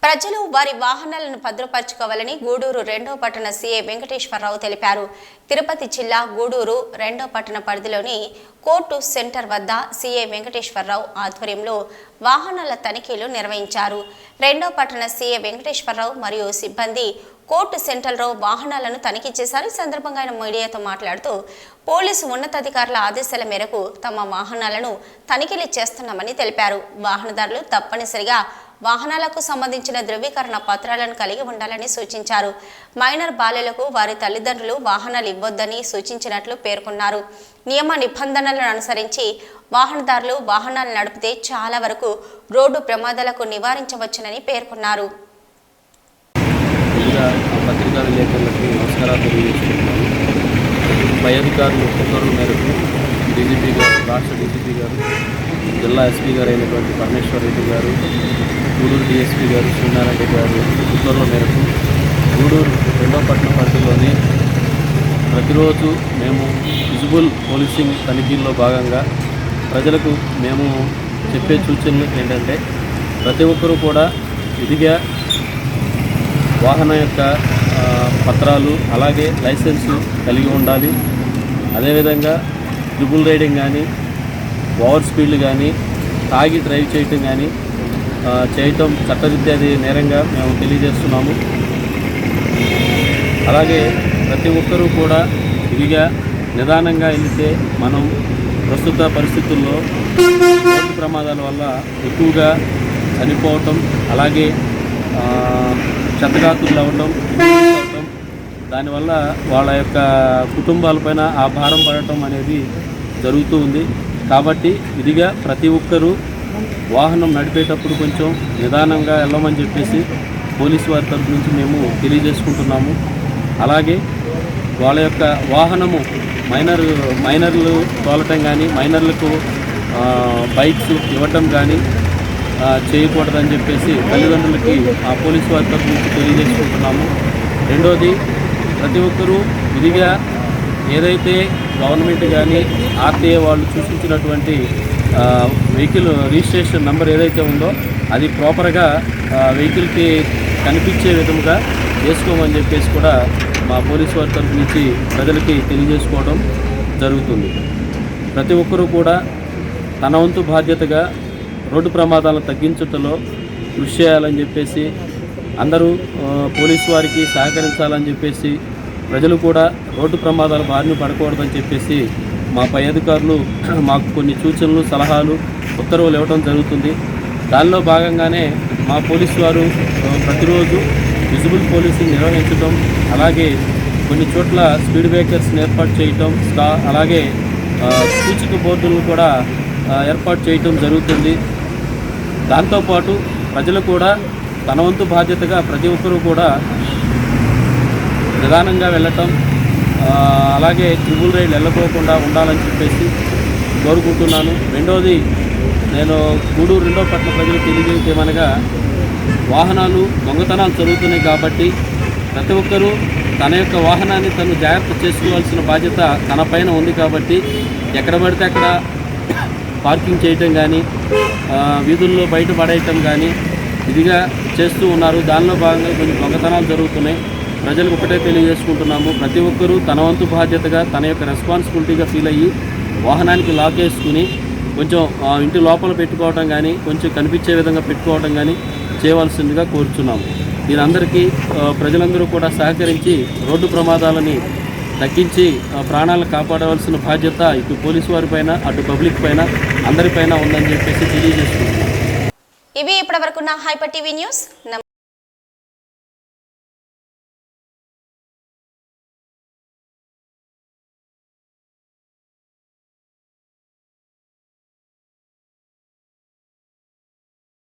ప్రజలు వారి వాహనాలను భద్రపరచుకోవాలని గూడూరు 2వ పట్టణ సీఐ వెంకటేశ్వరరావు తెలిపారు. తిరుపతి జిల్లా గూడూరు 2వ పట్టణ పరిధిలోని కోర్టు సెంటర్ వద్ద సీఐ వెంకటేశ్వరరావు ఆధ్వర్యంలో వాహనాల తనిఖీలు నిర్వహించారు. 2వ పట్టణ సీఐ వెంకటేశ్వరరావు మరియు సిబ్బంది కోర్టు సెంటర్లో వాహనాలను తనిఖీ చేశారు. ఈ సందర్భంగా ఆయన మీడియాతో మాట్లాడుతూ పోలీసు ఉన్నతాధికారుల ఆదేశాల మేరకు తమ వాహనాలను తనిఖీలు చేస్తున్నామని తెలిపారు. వాహనదారులు తప్పనిసరిగా వాహనాలకు సంబంధించిన ధృవీకరణ పత్రాలను కలిగి ఉండాలని సూచించారు. మైనర్ బాలలకు వారి తల్లిదండ్రులు వాహనాలు ఇవ్వొద్దని సూచించినట్లు పేర్కొన్నారు. నియమ నిబంధనలను అనుసరించి వాహనదారులు వాహనాలు నడిపితే చాలా వరకు రోడ్డు ప్రమాదాలకు నివారించవచ్చునని పేర్కొన్నారు. పత్రికా విలేకరులకు నమస్కారాలు తెలియజేస్తున్నాను. పై అధికారులు ఉత్తర్వుల మేరకు డీజీపీ గారు, రాష్ట్ర డీజీపీ గారు, జిల్లా ఎస్పీ గారు అయినటువంటి పరమేశ్వర్ రెడ్డి గారు, గూడూరు డిఎస్పీ గారు శ్రీనారాయణ గారు ఉత్తర్వుల మేరకు గూడూరు 2వ పట్టణ పరిధిలోని ప్రతిరోజు మేము విజిబుల్ పోలీసింగ్ తనిఖీల్లో భాగంగా ప్రజలకు మేము చెప్పే సూచనలు ఏంటంటే ప్రతి ఒక్కరూ కూడా విధిగా వాహనం యొక్క పత్రాలు అలాగే లైసెన్సు కలిగి ఉండాలి. అదేవిధంగా ట్రిపుల్ రైడింగ్ కానీ ఓవర్ స్పీడ్లు కానీ తాగి డ్రైవ్ చేయటం కానీ చేయటం చట్టరీత్యాది నేరంగా మేము తెలియజేస్తున్నాము. అలాగే ప్రతి ఒక్కరూ కూడా విధిగా నిదానంగా వెళితే మనం ప్రస్తుత పరిస్థితుల్లో రోడ్డు ప్రమాదాల వల్ల ఎక్కువగా చనిపోవటం అలాగే క్షతగాతులు అవ్వటం దానివల్ల వాళ్ళ యొక్క కుటుంబాలపైన ఆ భారం పడటం అనేది జరుగుతూ ఉంది. కాబట్టి ఇదిగా ప్రతి ఒక్కరూ వాహనం నడిపేటప్పుడు కొంచెం నిదానంగా వెళ్ళమని చెప్పేసి పోలీసు వారి తరఫు నుంచి మేము తెలియజేసుకుంటున్నాము. అలాగే వాళ్ళ యొక్క వాహనము మైనర్లు తోలటం కానీ మైనర్లకు బైక్స్ ఇవ్వటం కానీ చేయకూడదని చెప్పేసి తల్లిదండ్రులకి ఆ పోలీసు వారి తరఫు నుంచి తెలియజేసుకుంటున్నాము. రెండోది ప్రతి ఒక్కరూ విధిగా ఏదైతే గవర్నమెంట్ కానీ ఆర్టీఏ వాళ్ళు సూచించినటువంటి వెహికల్ రిజిస్ట్రేషన్ నెంబర్ ఏదైతే ఉందో అది ప్రాపర్గా వెహికల్కి కనిపించే విధంగా వేసుకోమని చెప్పేసి కూడా మా పోలీసు వారి తరఫు నుంచి ప్రజలకి తెలియజేసుకోవడం జరుగుతుంది. ప్రతి ఒక్కరూ కూడా తన వంతు బాధ్యతగా రోడ్డు ప్రమాదాలను తగ్గించడంలో కృషి చేయాలని చెప్పేసి అందరూ పోలీసు వారికి సహకరించాలని చెప్పేసి ప్రజలు కూడా రోడ్డు ప్రమాదాల బారిన పడకూడదని చెప్పేసి మా పై అధికారులు మాకు కొన్ని సూచనలు సలహాలు ఉత్తర్వులు ఇవ్వడం జరుగుతుంది. దానిలో భాగంగానే మా పోలీసు వారు ప్రతిరోజు విజిబుల్ పోలీసింగ్ నిర్వహించడం అలాగే కొన్ని చోట్ల స్పీడ్ బ్రేకర్స్ని ఏర్పాటు చేయటం అలాగే సూచిక బోర్డులను కూడా ఏర్పాటు చేయటం జరుగుతుంది. దాంతోపాటు ప్రజలు కూడా తన వంతు బాధ్యతగా ప్రతి ఒక్కరూ కూడా నిదానంగా వెళ్ళటం అలాగే ట్రిపుల్ రైడ్ వెళ్ళకోకుండా ఉండాలని చెప్పేసి కోరుకుంటున్నాను. రెండోది నేను గూడూరు 2వ పట్టణ ప్రజలు తెలియజేయమనగా వాహనాలు దొంగతనాలు జరుగుతున్నాయి కాబట్టి ప్రతి ఒక్కరూ తన యొక్క వాహనాన్ని తను జాగ్రత్త చేసుకోవాల్సిన బాధ్యత తన పైన ఉంది. కాబట్టి ఎక్కడ పడితే అక్కడ పార్కింగ్ చేయటం కానీ వీధుల్లో బయట పడేయటం కానీ ఇదిగా చేస్తూ ఉన్నారు. దానిలో భాగంగా కొన్ని దొంగతనాలు జరుగుతున్నాయి. ప్రజలకు ఒకటే తెలియజేసుకుంటున్నాము, ప్రతి ఒక్కరూ తన వంతు బాధ్యతగా తన యొక్క రెస్పాన్సిబిలిటీగా ఫీల్ అయ్యి వాహనానికి లాక్ వేసుకుని కొంచెం ఇంటి లోపల పెట్టుకోవడం కానీ కొంచెం కనిపించే విధంగా పెట్టుకోవడం కానీ చేయవలసిందిగా కోరుచున్నాము. దీనందరికీ ప్రజలందరూ కూడా సహకరించి రోడ్డు ప్రమాదాలని తగ్గించి ప్రాణాలను కాపాడవలసిన బాధ్యత ఇటు పోలీసు వారి పైన అటు పబ్లిక్ పైన అందరిపైన ఉందని చెప్పేసి తెలియజేస్తున్నాము. ఇవి ఇప్పటివరకున్న హైపర్ టీవీ న్యూస్.